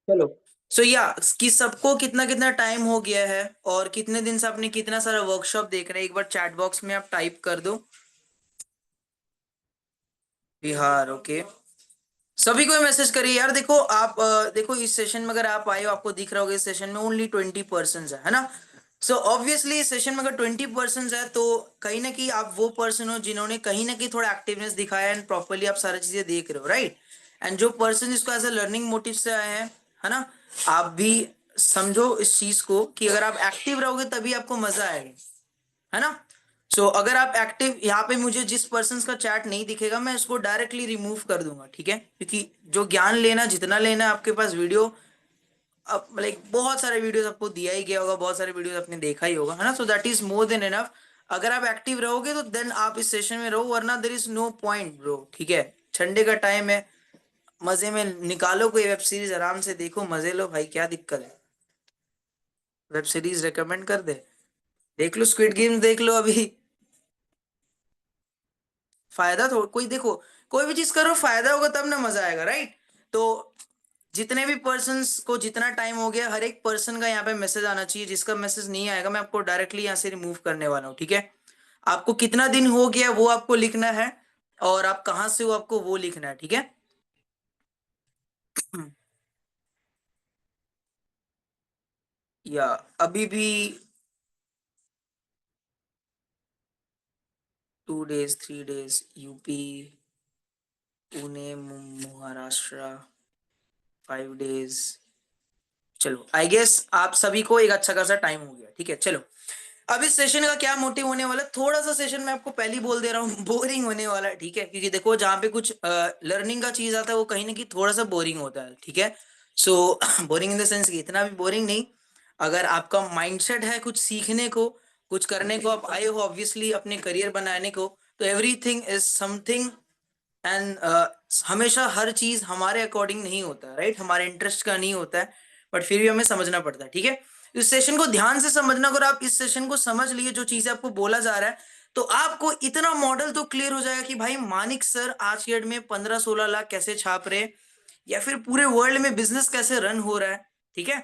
चलो। सो या कि सबको कितना कितना टाइम हो गया है और कितने दिन से आपने कितना सारा वर्कशॉप देख रहे हैं, एक बार चैट बॉक्स में आप टाइप कर दो। बिहार, ओके। सभी को मैसेज करिए यार। देखो आप देखो इस सेशन में अगर आप आए हो, आपको दिख रहा होगा इस सेशन में ओनली 20 पर्सन है ना। सो ऑब्वियसली इस सेशन में अगर 20 पर्सन है तो कहीं ना कहीं आप वो पर्सन हो जिन्होंने कहीं ना कहीं थोड़ा एक्टिवनेस दिखाया एंड प्रॉपरली आप सारी चीजें देख रहे हो, राइट। एंड जो पर्सन इसको एज अ लर्निंग मोटिव से आए हैं, है ना, आप भी समझो इस चीज को कि अगर आप एक्टिव रहोगे तभी आपको मजा आएगा, है ना। सो अगर आप एक्टिव, यहाँ पे मुझे जिस पर्सन का चैट नहीं दिखेगा मैं इसको डायरेक्टली रिमूव कर दूंगा, ठीक है, क्योंकि जो ज्ञान लेना जितना लेना है आपके पास वीडियो, अब लाइक बहुत सारे वीडियोस आपको दिया ही गया होगा, बहुत सारे वीडियोस आपने देखा ही होगा, है ना। So that is more than enough. अगर आप एक्टिव रहोगे तो देन आप इस सेशन में रहो, वरना there is no point bro, ठीक है। संडे का टाइम है, मजे में निकालो, कोई वेब सीरीज आराम से देखो, मजे लो भाई, क्या दिक्कत है। वेब सीरीज रेकमेंड कर दे, देख लो स्क्विड गेम्स देख लो अभी। फायदा तो कोई देखो, कोई भी चीज करो फायदा होगा तब ना मजा आएगा, राइट। तो जितने भी पर्सन्स को जितना टाइम हो गया, हर एक पर्सन का यहाँ पे मैसेज आना चाहिए। जिसका मैसेज नहीं आएगा मैं आपको डायरेक्टली यहाँ से रिमूव करने वाला हूँ, ठीक है। आपको कितना दिन हो गया वो आपको लिखना है, और आप कहाँ से हो आपको वो लिखना है, ठीक है। या अभी भी 2 days 3 days UP, Pune, Maharashtra 5 days. चलो आई गेस आप सभी को एक अच्छा खासा टाइम हो गया, ठीक है। चलो अब इस सेशन का क्या मोटिव होने वाला है, थोड़ा सा सेशन मैं आपको पहले ही बोल दे रहा हूँ बोरिंग होने वाला है, ठीक है, क्योंकि देखो जहाँ पे कुछ लर्निंग का चीज आता है वो कहीं ना कहीं थोड़ा सा बोरिंग होता है, ठीक है। So boring in the sense कि इतना भी बोरिंग नहीं। अगर आपका माइंडसेट है कुछ सीखने को, कुछ करने को, आप आए हो ऑब्वियसली अपने करियर बनाने को, तो एवरीथिंग इज समथिंग। एंड हमेशा हर चीज हमारे अकॉर्डिंग नहीं होता है, राइट, हमारे इंटरेस्ट का नहीं होता है, बट फिर भी हमें समझना पड़ता है, ठीक है। इस सेशन को ध्यान से समझना, अगर आप इस सेशन को समझ लिए जो चीजें आपको बोला जा रहा है, तो आपको इतना मॉडल तो क्लियर हो जाएगा कि भाई मानिक सर आज की डेट में 15-16 लाख कैसे छाप रहे हैं, या फिर पूरे वर्ल्ड में बिजनेस कैसे रन हो रहा है, ठीक है।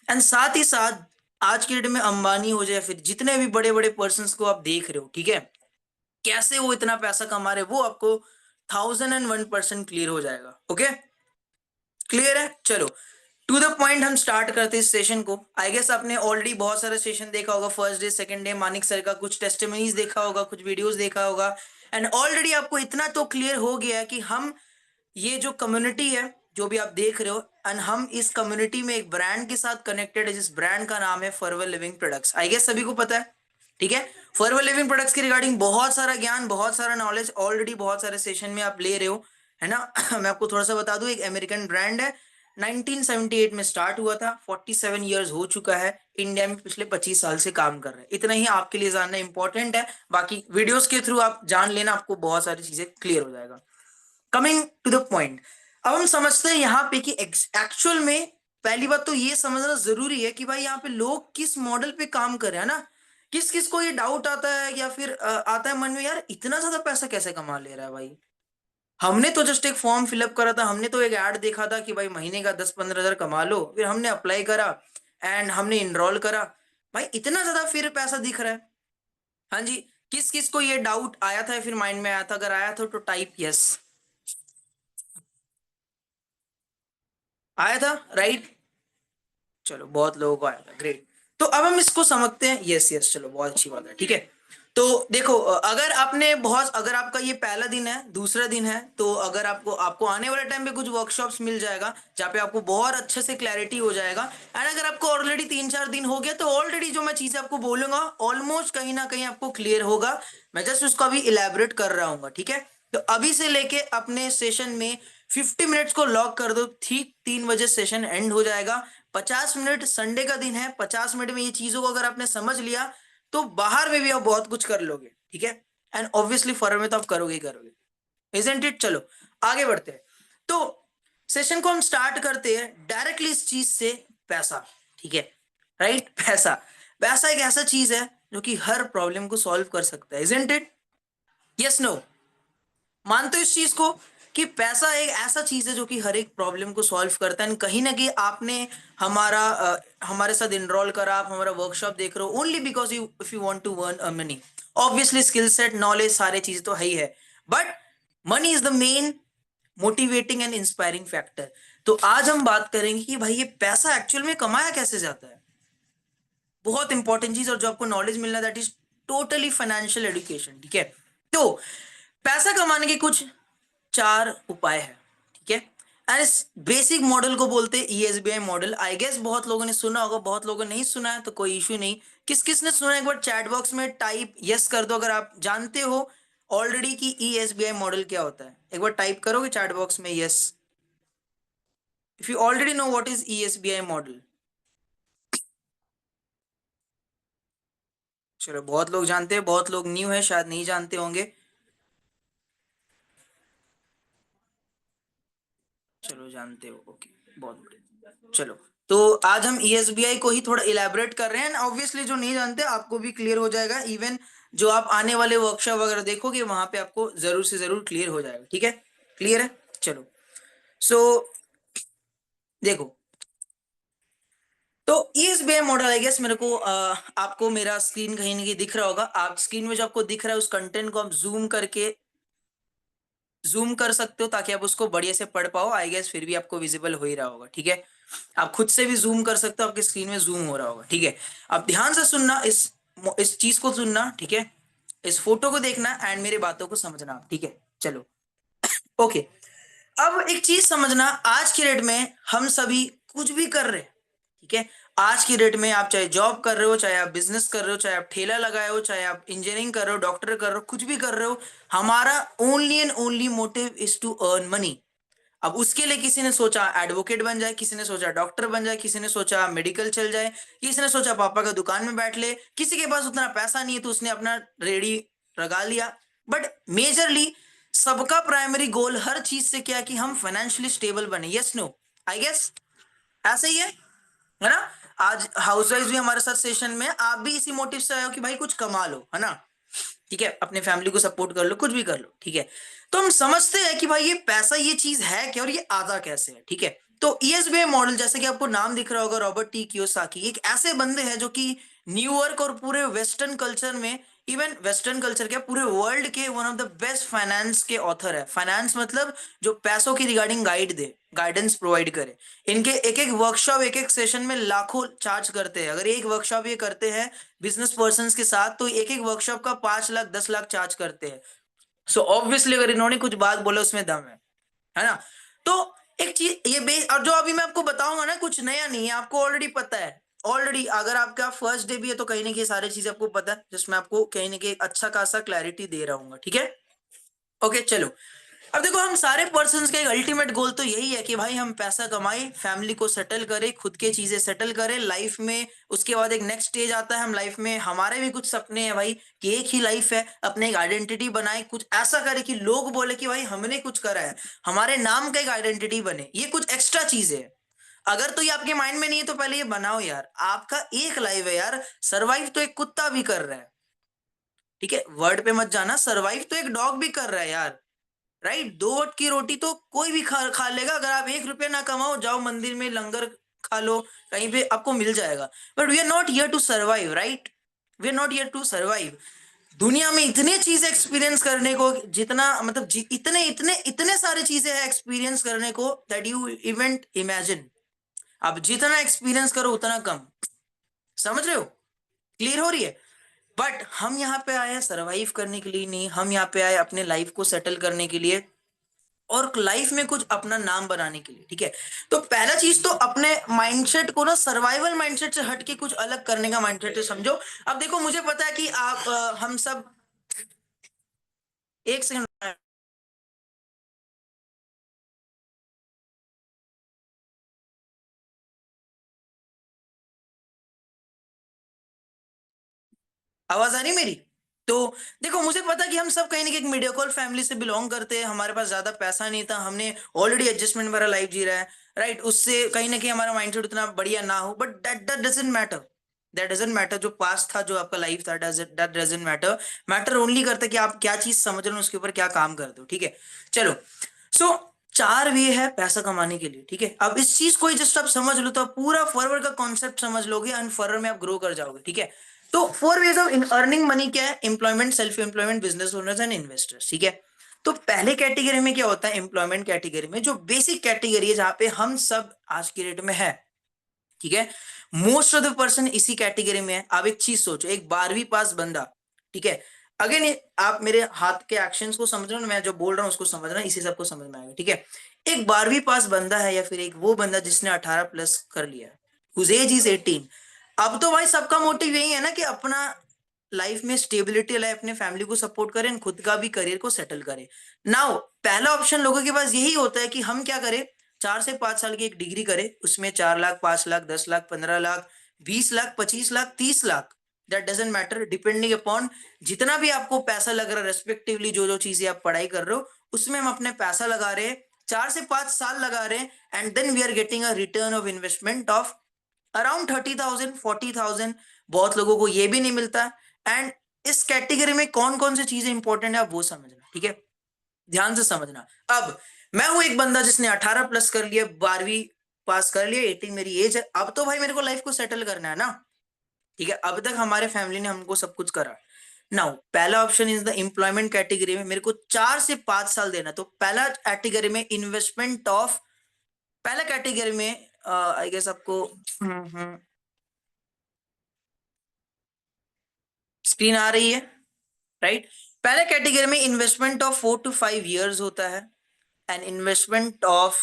एंड साथ ही साथ आज की डेट में अंबानी हो जाए, फिर जितने भी बड़े बड़े पर्सन को आप देख रहे हो, ठीक है, कैसे वो इतना पैसा कमा रहे, वो आपको 1001% क्लियर हो जाएगा, ओके। क्लियर है, चलो टू द पॉइंट हम स्टार्ट करते हैं इस सेशन को। आई गेस आपने ऑलरेडी बहुत सारा सेशन देखा होगा, first day second day Manik sir का कुछ टेस्टिमनीज देखा होगा, कुछ वीडियोस देखा होगा। एंड ऑलरेडी आपको इतना तो क्लियर हो गया है कि हम ये जो कम्युनिटी है जो भी आप देख रहे हो, एंड हम इस कम्युनिटी में एक ब्रांड के साथ कनेक्टेड है, जिस ब्रांड का नाम है forever living products. I guess सभी को पता है, ठीक है। फॉरएवर लिविंग प्रोडक्ट्स के रिगार्डिंग बहुत सारा ज्ञान, बहुत सारा नॉलेज ऑलरेडी बहुत सारे सेशन में आप ले रहे हो, है ना। मैं आपको थोड़ा सा बता दूं, एक अमेरिकन ब्रांड है, 1978 में स्टार्ट हुआ था, 47 ईयर्स हो चुका है, इंडिया में पिछले 25 साल से काम कर रहे हैं। इतना ही आपके लिए जानना इंपॉर्टेंट है, बाकी वीडियोस के थ्रू आप जान लेना, आपको बहुत सारी चीजें क्लियर हो जाएगा। कमिंग टू द पॉइंट, अब हम समझते हैं यहाँ पे कि एक्चुअल में पहली बात तो ये समझना जरूरी है कि भाई यहाँ पे लोग किस मॉडल पे काम कर रहे हैं ना। किस किस को ये डाउट आता है या फिर आता है मन में, यार इतना ज्यादा पैसा कैसे कमा ले रहा है भाई। हमने तो जस्ट एक फॉर्म फिलअप करा था, हमने तो एक ऐड देखा था कि भाई महीने का 10-15 हजार कमा लो, फिर हमने अप्लाई करा एंड हमने इनरोल करा, भाई इतना ज्यादा फिर पैसा दिख रहा है। हाँ जी, किस किस को ये डाउट आया था, फिर माइंड में आया था, अगर आया था तो टाइप यस। आया था, राइट। चलो बहुत लोगों को आया था, ग्रेट। तो अब हम इसको समझते हैं, यस यस, चलो बहुत अच्छी बात है, ठीक है। तो देखो अगर आपने बहुत, अगर आपका ये पहला दिन है, दूसरा दिन है, तो अगर आपको आपको आने वाले टाइम पे कुछ वर्कशॉप्स मिल जाएगा जहाँ पे आपको बहुत अच्छे से क्लैरिटी हो जाएगा। एंड अगर आपको ऑलरेडी 3-4 दिन हो गया तो ऑलरेडी जो मैं चीजें आपको बोलूंगा ऑलमोस्ट कहीं ना कहीं आपको क्लियर होगा। मैं जस्ट उसको अभी इलेबोरेट कर रहा हूँ, ठीक है। तो अभी से लेके अपने सेशन में 50 मिनट्स को लॉक कर दो, ठीक 3 बजे सेशन एंड हो जाएगा। 50 मिनट, संडे का दिन है, 50 मिनट में ये चीजों को अगर आपने समझ लिया तो बाहर में भी आप बहुत कुछ कर लोगे, ठीक है। एंड ऑब्वियसली फॉरन में तो आप करोगे ही करोगे, इजंट इट। चलो आगे बढ़ते हैं। तो सेशन को हम स्टार्ट करते हैं डायरेक्टली इस चीज से, पैसा, ठीक है, राइट। पैसा, पैसा एक ऐसा चीज है जो कि हर प्रॉब्लम को सॉल्व कर सकता है, इजंट इट, यस नो, मानते हो इस चीज को। कि पैसा एक ऐसा चीज है जो कि हर एक प्रॉब्लम को सॉल्व करता है। And कहीं ना कहीं आपने हमारे साथ इनरोल करा, आप हमारा वर्कशॉप देख रहे हो only because you if you want to earn money. Obviously skill set, knowledge, सारे चीज तो है ही है, but money is the main motivating and inspiring factor. तो आज हम बात करेंगे कि भाई ये पैसा एक्चुअल में कमाया कैसे जाता है। बहुत इंपॉर्टेंट चीज, और जो आपको नॉलेज मिलना that is totally financial education. ठीक है, तो पैसा कमाने के कुछ 4 उपाय है। ठीक है, एंड इस बेसिक मॉडल को बोलते हैं ESBI मॉडल। आई गेस बहुत लोगों ने सुना होगा, बहुत लोगों ने नहीं सुना है तो कोई इश्यू नहीं। किस किस ने सुना है एक बार चैट बॉक्स में टाइप यस कर दो अगर आप जानते हो ऑलरेडी कि ESBI मॉडल क्या होता है। एक बार टाइप करोगे चैट बॉक्स में yes if you already know what is ESBI model. चलो, बहुत लोग जानते हैं, बहुत लोग न्यू है, शायद नहीं जानते होंगे। चलो, जानते हो, ओके, बहुत बढ़िया। चलो, तो आज हम ESBI को ही थोड़ा इलेबोरेट कर रहे हैं। ऑब्वियसली जो नहीं जानते आपको भी क्लियर हो जाएगा, इवन जो आप आने वाले वर्कशॉप वगैरह देखोगे वहां पे आपको जरूर से जरूर क्लियर हो जाएगा। ठीक है, क्लियर है। चलो, सो देखो, तो ESBI मॉडल आई गेस मेरे को आपको मेरा स्क्रीन कहीं ना कहीं दिख रहा होगा। आप स्क्रीन में जो आपको दिख रहा है उस कंटेंट को आप जूम कर सकते हो ताकि आप उसको बढ़िया से पढ़ पाओ। आई गेस फिर भी आपको विजिबल हो ही रहा होगा। ठीक है, आप खुद से भी जूम कर सकते हो, आपकी स्क्रीन में जूम हो रहा होगा। ठीक है, आप ध्यान से सुनना, इस चीज को सुनना। ठीक है, इस फोटो को देखना एंड मेरी बातों को समझना। ठीक है, चलो, ओके। अब एक चीज समझना, आज की डेट में हम सभी कुछ भी कर रहे हैं। ठीक है, आज की डेट में आप चाहे जॉब कर रहे हो, चाहे आप बिजनेस कर रहे हो, चाहे आप ठेला लगाए हो, चाहे आप इंजीनियरिंग कर रहे हो, डॉक्टर कर रहे हो, कुछ भी कर रहे हो, हमारा only and only motive is to earn money. अब उसके लिए किसी ने सोचा एडवोकेट बन जाए, किसी ने सोचा डॉक्टर बन जाए, किसी ने सोचा मेडिकल चल जाए, किसी ने सोचा पापा का दुकान में बैठ ले, किसी के पास उतना पैसा नहीं है तो उसने अपना रेडी लगा लिया। बट मेजरली सबका प्राइमरी गोल हर चीज से क्या है कि हम फाइनेंशियली स्टेबल बने। यस, नो, आई गेस ऐसा ही है ना। आज हाउसवाइफ भी हमारे साथ सेशन में, आप भी इसी मोटिव से आए हो कि भाई कुछ कमा लो, है ना। ठीक है, अपने फैमिली को सपोर्ट कर लो, कुछ भी कर लो। ठीक है, तो हम समझते हैं कि भाई ये पैसा ये चीज है क्या और ये आता कैसे है। ठीक है, तो ESBI मॉडल, जैसे कि आपको नाम दिख रहा होगा, रॉबर्ट टी कियोसाकी, एक ऐसे बंदे हैं जो कि न्यूयॉर्क और पूरे वेस्टर्न कल्चर में, इवन वेस्टर्न कल्चर के पूरे वर्ल्ड के one of the best finance के ऑथर है। फाइनेंस मतलब जो पैसों की रिगार्डिंग गाइड दे, गाइडेंस प्रोवाइड करे। इनके एक एक वर्कशॉप, एक एक सेशन में लाखों चार्ज करते हैं। अगर एक वर्कशॉप ये करते हैं बिजनेस पर्सन के साथ तो एक एक वर्कशॉप का 5 लाख 10 लाख चार्ज करते हैं। सो ऑब्वियसली अगर इन्होंने कुछ बात बोला उसमें दम है ना। तो एक चीज ये बेस, और जो अभी मैं आपको बताऊंगा ना कुछ नया नहीं है, आपको ऑलरेडी पता है। ऑलरेडी अगर आपका फर्स्ट डे भी है तो कहीं ना कहीं सारी चीजें आपको पता है, जिसमें आपको कहीं ना कहीं अच्छा खासा क्लैरिटी दे रहा हूँ। ठीक है, ओके, चलो। अब देखो, हम सारे पर्सन्स का एक अल्टीमेट गोल तो यही है कि भाई हम पैसा कमाएं, फैमिली को सेटल करें, खुद के चीजें सेटल करें लाइफ में। उसके बाद एक नेक्स्ट स्टेज आता है हम लाइफ में, हमारे भी कुछ सपने हैं भाई कि एक ही लाइफ है, अपने एक आइडेंटिटी बनाए, कुछ ऐसा करे कि लोग बोले कि भाई हमने कुछ करा है, हमारे नाम का एक आइडेंटिटी बने। ये कुछ एक्स्ट्रा चीज है। अगर तो ये आपके माइंड में नहीं है तो पहले ये बनाओ यार। आपका एक लाइफ है यार, सरवाइव तो एक कुत्ता भी कर रहा है। ठीक है, वर्ड पे मत जाना, सरवाइव तो एक डॉग भी कर रहा है यार। राइट, 2 वक्त की रोटी तो कोई भी खा लेगा। अगर आप 1 रुपया ना कमाओ, जाओ मंदिर में लंगर खा लो, कहीं पे आपको मिल जाएगा। But we are not here to survive, right. We are not here to survive. दुनिया में इतने चीजें एक्सपीरियंस करने को, जितना मतलब इतने इतने इतने सारे चीजें हैं एक्सपीरियंस करने को दैट यू इवेंट इमेजिन। आप जितना एक्सपीरियंस करो उतना कम। समझ रहे हो, क्लियर हो रही है। बट हम यहाँ पे आए हैं सरवाइव करने के लिए नहीं, हम यहाँ पे आए अपने लाइफ को सेटल करने के लिए और लाइफ में कुछ अपना नाम बनाने के लिए। ठीक है, तो पहला चीज तो अपने माइंडसेट को ना सर्वाइवल माइंडसेट से हटके कुछ अलग करने का माइंडसेट से समझो। अब देखो, मुझे पता है कि आप हम सब, एक सेकंड, आवाज आ रही है मेरी। तो देखो, मुझे पता है कि हम सब कहीं ना कहीं एक मीडिया कॉल फैमिली से बिलोंग करते हैं, हमारे पास ज्यादा पैसा नहीं था, हमने ऑलरेडी एडजस्टमेंट वाला लाइफ जी रहा है। राइट, उससे कहीं ना कहीं हमारा माइंडसेट उतना बढ़िया ना हो, but that that doesn't matter. That doesn't matter, जो पास्ट था, जो आपका लाइफ था, that doesn't matter. Matter only करता है कि आप क्या चीज समझ रहे हो, उसके ऊपर क्या काम करते हो। ठीक है, चलो। सो 4 वे है पैसा कमाने के लिए, ठीक है। अब इस चीज को ही जस्ट आप समझ लो तो आप पूरा फॉरवर्ड का कॉन्सेप्ट समझ लोगे एंड फॉरवर्ड में आप ग्रो कर जाओगे, ठीक है। तो 4 वेज ऑफ अर्निंग मनी क्या है? Employment, self employment, business owners and investors, ठीक है। तो पहले कैटेगरी में क्या होता है? एम्प्लॉयमेंट कैटेगरी में, जो बेसिक कैटेगरी है जहां पे हम सब आज की डेट में है, ठीक है। मोस्ट ऑफ द पर्सन इसी कैटेगरी में है। आप एक चीज सोचो, एक 12वीं पास बंदा, ठीक है। अगेन आप मेरे हाथ के एक्शंस को समझ रहे हो, मैं जो बोल रहा हूं उसको समझ रहा हूं, इसी सबको समझ में आएगा, ठीक है। एक 12वीं पास बंदा है या फिर एक वो बंदा जिसने 18 प्लस कर लिया, हुज एज इज 18। अब तो भाई सबका मोटिव यही है ना कि अपना लाइफ में स्टेबिलिटी लाए, अपने फैमिली को सपोर्ट करें, खुद का भी करियर को सेटल करें। नाउ पहला ऑप्शन लोगों के पास यही होता है कि हम क्या करें, 4 से 5 साल की एक डिग्री करे, उसमें 4 lakh, 5 lakh, 10 lakh, 15 lakh, 20 lakh, 25 lakh, 30 lakh, that doesn't matter, depending upon जितना भी आपको पैसा लग रहा है, रेस्पेक्टिवली जो जो चीजें आप पढ़ाई कर रहे हो उसमें हम अपने पैसा लगा रहे हैं, 4 से 5 साल लगा रहे हैं, and then we are getting a return of investment of around 30,000, 40,000। बहुत लोगों को ये भी नहीं मिलता। एंड इस कैटेगरी में कौन कौन सी चीजें इंपॉर्टेंट है आप वो समझना, ठीक है, ध्यान से समझना। अब मैं हूं एक बंदा जिसने 18 प्लस कर लिया, 12वीं पास कर लिया, 18 मेरी एज है। अब तो भाई मेरे को लाइफ को सेटल करना है ना, ठीक है। अब तक हमारे फैमिली ने हमको सब कुछ करा। नाउ पहला option is the employment category में, मेरे को 4 से 5 साल देना। तो पहला कैटेगरी में इन्वेस्टमेंट ऑफ, पहला कैटेगरी में आई गेस आपको स्क्रीन आ रही है, राइट। पहले कैटेगरी में इन्वेस्टमेंट ऑफ 4 to 5 years होता है, and investment of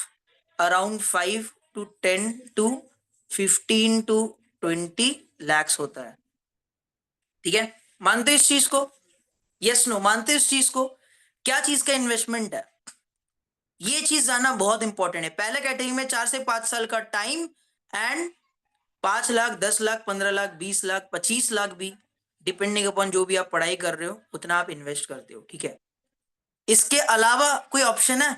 around 5 to 10 to 15 to 20 lakhs होता है, ठीक है। मानते इस चीज को? यस नो, मानते इस चीज को? क्या चीज का इन्वेस्टमेंट है, ये चीज जानना बहुत इंपॉर्टेंट है। पहले कैटेगरी में 4 से 5 साल का टाइम, एंड 5 लाख, 10 लाख, 15 लाख, 20 लाख, 25 लाख भी, डिपेंडिंग अपॉन जो भी आप पढ़ाई कर रहे हो उतना आप इन्वेस्ट करते हो, ठीक है। इसके अलावा कोई ऑप्शन है?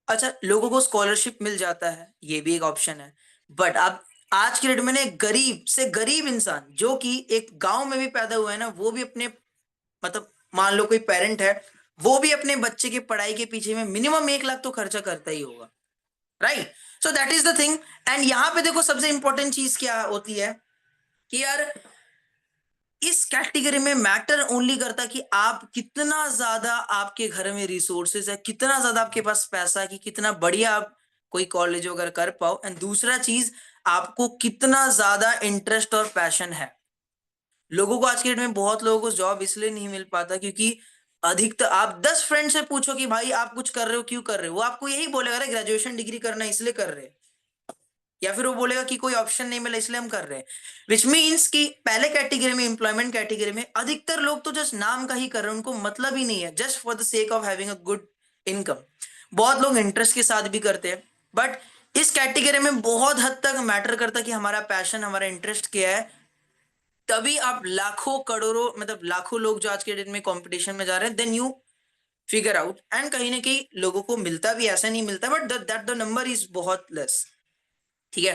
अच्छा, लोगों को स्कॉलरशिप मिल जाता है, ये भी एक ऑप्शन है। बट अब आज के डेट में ना, गरीब से गरीब इंसान जो कि एक गांव में भी पैदा हुआ है ना, वो भी अपने, मतलब मान लो कोई पेरेंट है, वो भी अपने बच्चे की पढ़ाई के पीछे में मिनिमम 1 लाख तो खर्चा करता ही होगा, right. So that is the thing. And यहां पे देखो सबसे इंपॉर्टेंट चीज क्या होती है कि यार इस कैटेगरी में मैटर ओनली करता कि आप कितना ज्यादा आपके घर में रिसोर्सेज है, कितना ज्यादा आपके पास पैसा है, कि कितना बढ़िया आप कोई कॉलेज वगैरह कर पाओ। एंड दूसरा चीज, आपको कितना ज्यादा इंटरेस्ट और पैशन है। लोगों को आज के डेट में, बहुत लोगों को जॉब इसलिए नहीं मिल पाता क्योंकि अधिकतर आप 10 फ्रेंड से पूछो कि भाई आप कुछ कर रहे हो, क्यों कर रहे हो, वो आपको यही बोलेगा, अरे ग्रेजुएशन डिग्री करना है इसलिए कर रहे हैं, या फिर वो बोलेगा कि कोई ऑप्शन नहीं मिला इसलिए हम कर रहे हैं। विच मीन्स कि पहले कैटेगरी में, एम्प्लॉयमेंट कैटेगरी में, अधिकतर लोग तो जस्ट नाम का ही कर रहे हैं, उनको मतलब ही नहीं है, just for the sake of having a good income. बहुत लोग इंटरेस्ट के साथ भी करते हैं, बट इस कैटेगरी में बहुत हद तक मैटर करता है कि हमारा पैशन, हमारा इंटरेस्ट क्या है। तभी आप लाखों करोड़ों, मतलब लाखों लोग जो आज के डेट में कंपटीशन में जा रहे हैं, then you figure out. And कहीं ना कहीं लोगों को मिलता भी, ऐसा नहीं मिलता, but that the number is बहुत लेस, ठीक है।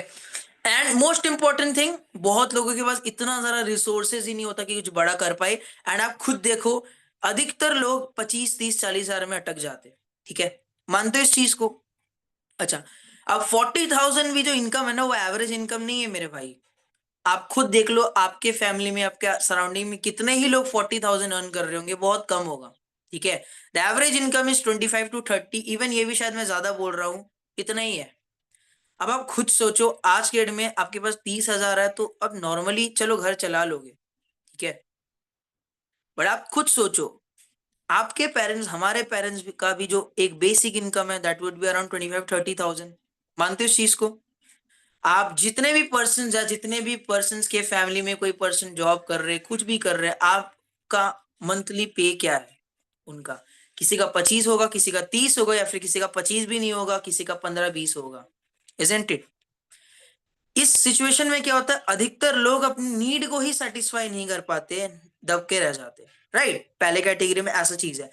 एंड मोस्ट इंपॉर्टेंट थिंग, बहुत लोगों के पास इतना सारा रिसोर्सेज ही नहीं होता कि कुछ बड़ा कर पाए। एंड आप खुद देखो, अधिकतर लोग 25, 30, 40 हजार में अटक जाते हैं, ठीक है। मानते हो इस चीज को? अच्छा, अब 40,000 भी जो इनकम है ना, वो एवरेज इनकम नहीं है मेरे भाई। आप खुद देख लो, आपके फैमिली में, आपके सराउंडिंग में कितने ही लोग 40,000 अर्न कर रहे होंगे, बहुत कम होगा, ठीक है। The average income is 25 to 30, even ये भी शायद मैं ज्यादा बोल रहा हूँ, इतना ही है। अब आप खुद सोचो, आज के डेट में आपके पास 30,000 है तो अब नॉर्मली चलो घर चला लोगे, ठीक है। बट आप खुद सोचो, आपके पेरेंट्स, हमारे पेरेंट्स का भी जो एक बेसिक इनकम है, दैट वुड बी अराउंड 25, 30,000। मानते हो इस चीज को? आप जितने भी पर्सन, या जितने भी पर्सन के फैमिली में कोई पर्सन जॉब कर रहे, कुछ भी कर रहे, आपका मंथली पे क्या है उनका? किसी का 25 होगा, किसी का 30 होगा, या फिर किसी का 25 भी नहीं होगा, किसी का 15, 20 होगा, इजंट इट? इस सिचुएशन में क्या होता है, अधिकतर लोग अपनी नीड को ही सेटिस्फाई नहीं कर पाते, दबके रह जाते, राइट। पहले कैटेगरी में ऐसा चीज है।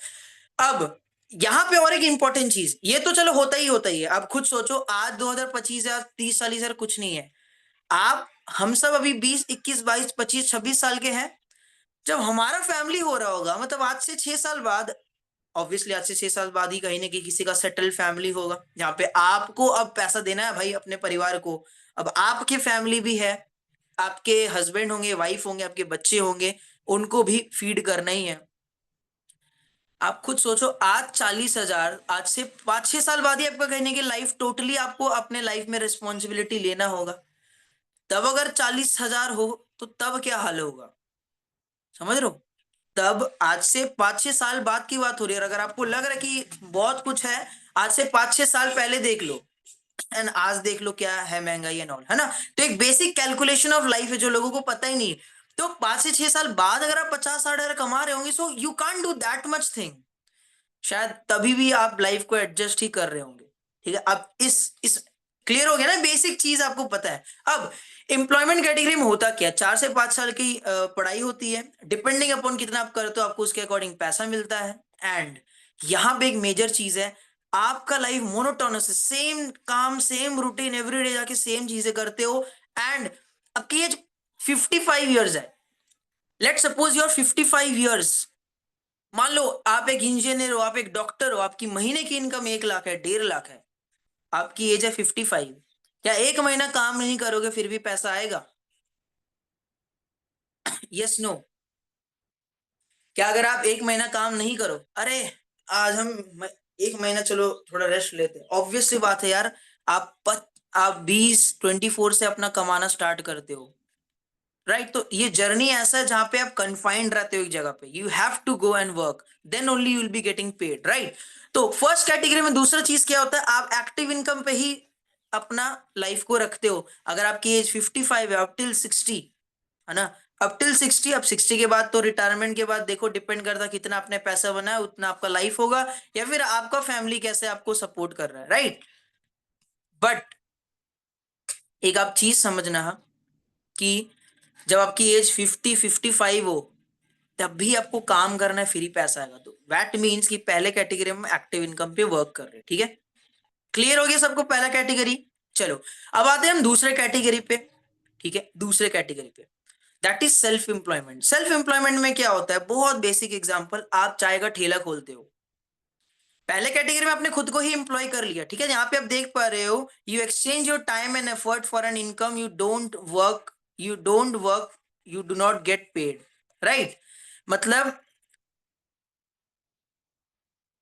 अब यहां पे और एक इंपॉर्टेंट चीज, ये तो चलो होता ही है। आप खुद सोचो, आज 2025 या 30, 40 कुछ नहीं है। आप, हम सब अभी 20, 21, 22, 25, 26 साल के हैं। जब हमारा फैमिली हो रहा होगा, मतलब आज से 6 साल बाद, ऑब्वियसली आज से 6 साल बाद ही कहीं ना कहीं किसी का सेटल फैमिली होगा, जहाँ पे आपको अब पैसा देना है भाई अपने परिवार को। अब आपकी फैमिली भी है, आपके हस्बैंड होंगे, वाइफ होंगे, आपके बच्चे होंगे, उनको भी फीड करना ही है। आप खुद सोचो, आज 40,000, आज से 5-6 साल बाद ही आपका कहने की लाइफ टोटली आपको अपने लाइफ में रिस्पॉन्सिबिलिटी लेना होगा। तब अगर 40,000 हो तो तब क्या हाल होगा, समझ रहे हो? तब आज से 5-6 साल बाद की बात हो रही है। और अगर आपको लग रहा है कि बहुत कुछ है, आज से 5-6 साल पहले देख लो एंड आज देख लो क्या है महंगाई एंड ऑल, है ना? तो एक बेसिक कैलकुलेशन ऑफ लाइफ है जो लोगों को पता ही नहीं है। तो 5 से 6 साल बाद अगर आप 50-60 हजार कमा रहे होंगे, so you can't do that much thing. शायद तभी भी आप लाइफ को एडजस्ट ही कर रहे होंगे। ठीक है, अब इस क्लियर हो गया ना, बेसिक चीज आपको पता है। अब एम्प्लॉयमेंट कैटेगरी में होता क्या, 4 से 5 साल की पढ़ाई होती है, डिपेंडिंग अपॉन कितना आप करते हो आपको उसके अकॉर्डिंग पैसा मिलता है। एंड यहाँ पे एक मेजर चीज है, आपका लाइफ मोनोटोनस है, सेम काम सेम रूटीन, एवरीडे जाके सेम चीजें करते हो। एंड आपकी एज 55 ईयर्स है, लेट सपोज यूर 55 ईयर्स। मान लो आप एक इंजीनियर हो, आप एक डॉक्टर हो, आपकी महीने की इनकम 1 लाख है, 1.5 लाख है, आपकी एज है 55। क्या एक महीना काम नहीं करोगे फिर भी पैसा आएगा? Yes no? क्या अगर आप एक महीना काम नहीं करो, अरे आज एक महीना चलो थोड़ा रेस्ट लेते हैं, ऑब्वियस सी बात है यार, आप 20-24 से अपना कमाना स्टार्ट करते हो, राइट? तो ये जर्नी ऐसा है जहां पे आप कन्फाइंड रहते हो एक जगह पे, you have to go and work, then only you will be getting paid, right? तो फर्स्ट कैटेगरी में दूसरा चीज क्या होता है, आप एक्टिव इनकम पे ही अपना लाइफ को रखते हो। अगर आपकी एज 55 है, अप टिल 60, है ना? अप टिल 60, अब 60 के बाद तो रिटायरमेंट के बाद देखो, डिपेंड करता है कितना आपने पैसा बनाया उतना आपका लाइफ होगा, या फिर आपका फैमिली कैसे आपको सपोर्ट कर रहा है, राइट? बट एक आप चीज समझना कि जब आपकी एज 50-55 हो, तब भी आपको काम करना है, फ्री पैसा आएगा। तो दैट मीन्स कि पहले कैटेगरी में एक्टिव इनकम पे वर्क कर रहे हैं, ठीक है? क्लियर हो गया सबको पहला कैटेगरी? चलो अब आते हैं हम दूसरे कैटेगरी पे। ठीक है, दूसरे कैटेगरी पे, that is self employment. Self employment में क्या होता है, बहुत बेसिक एग्जांपल, आप चाय का ठेला खोलते हो, पहले कैटेगरी में आपने खुद को ही एम्प्लॉय कर लिया, ठीक है? यहाँ पे आप देख पा रहे हो, you exchange your time and effort for an income, you don't work, you do not get paid, right? मतलब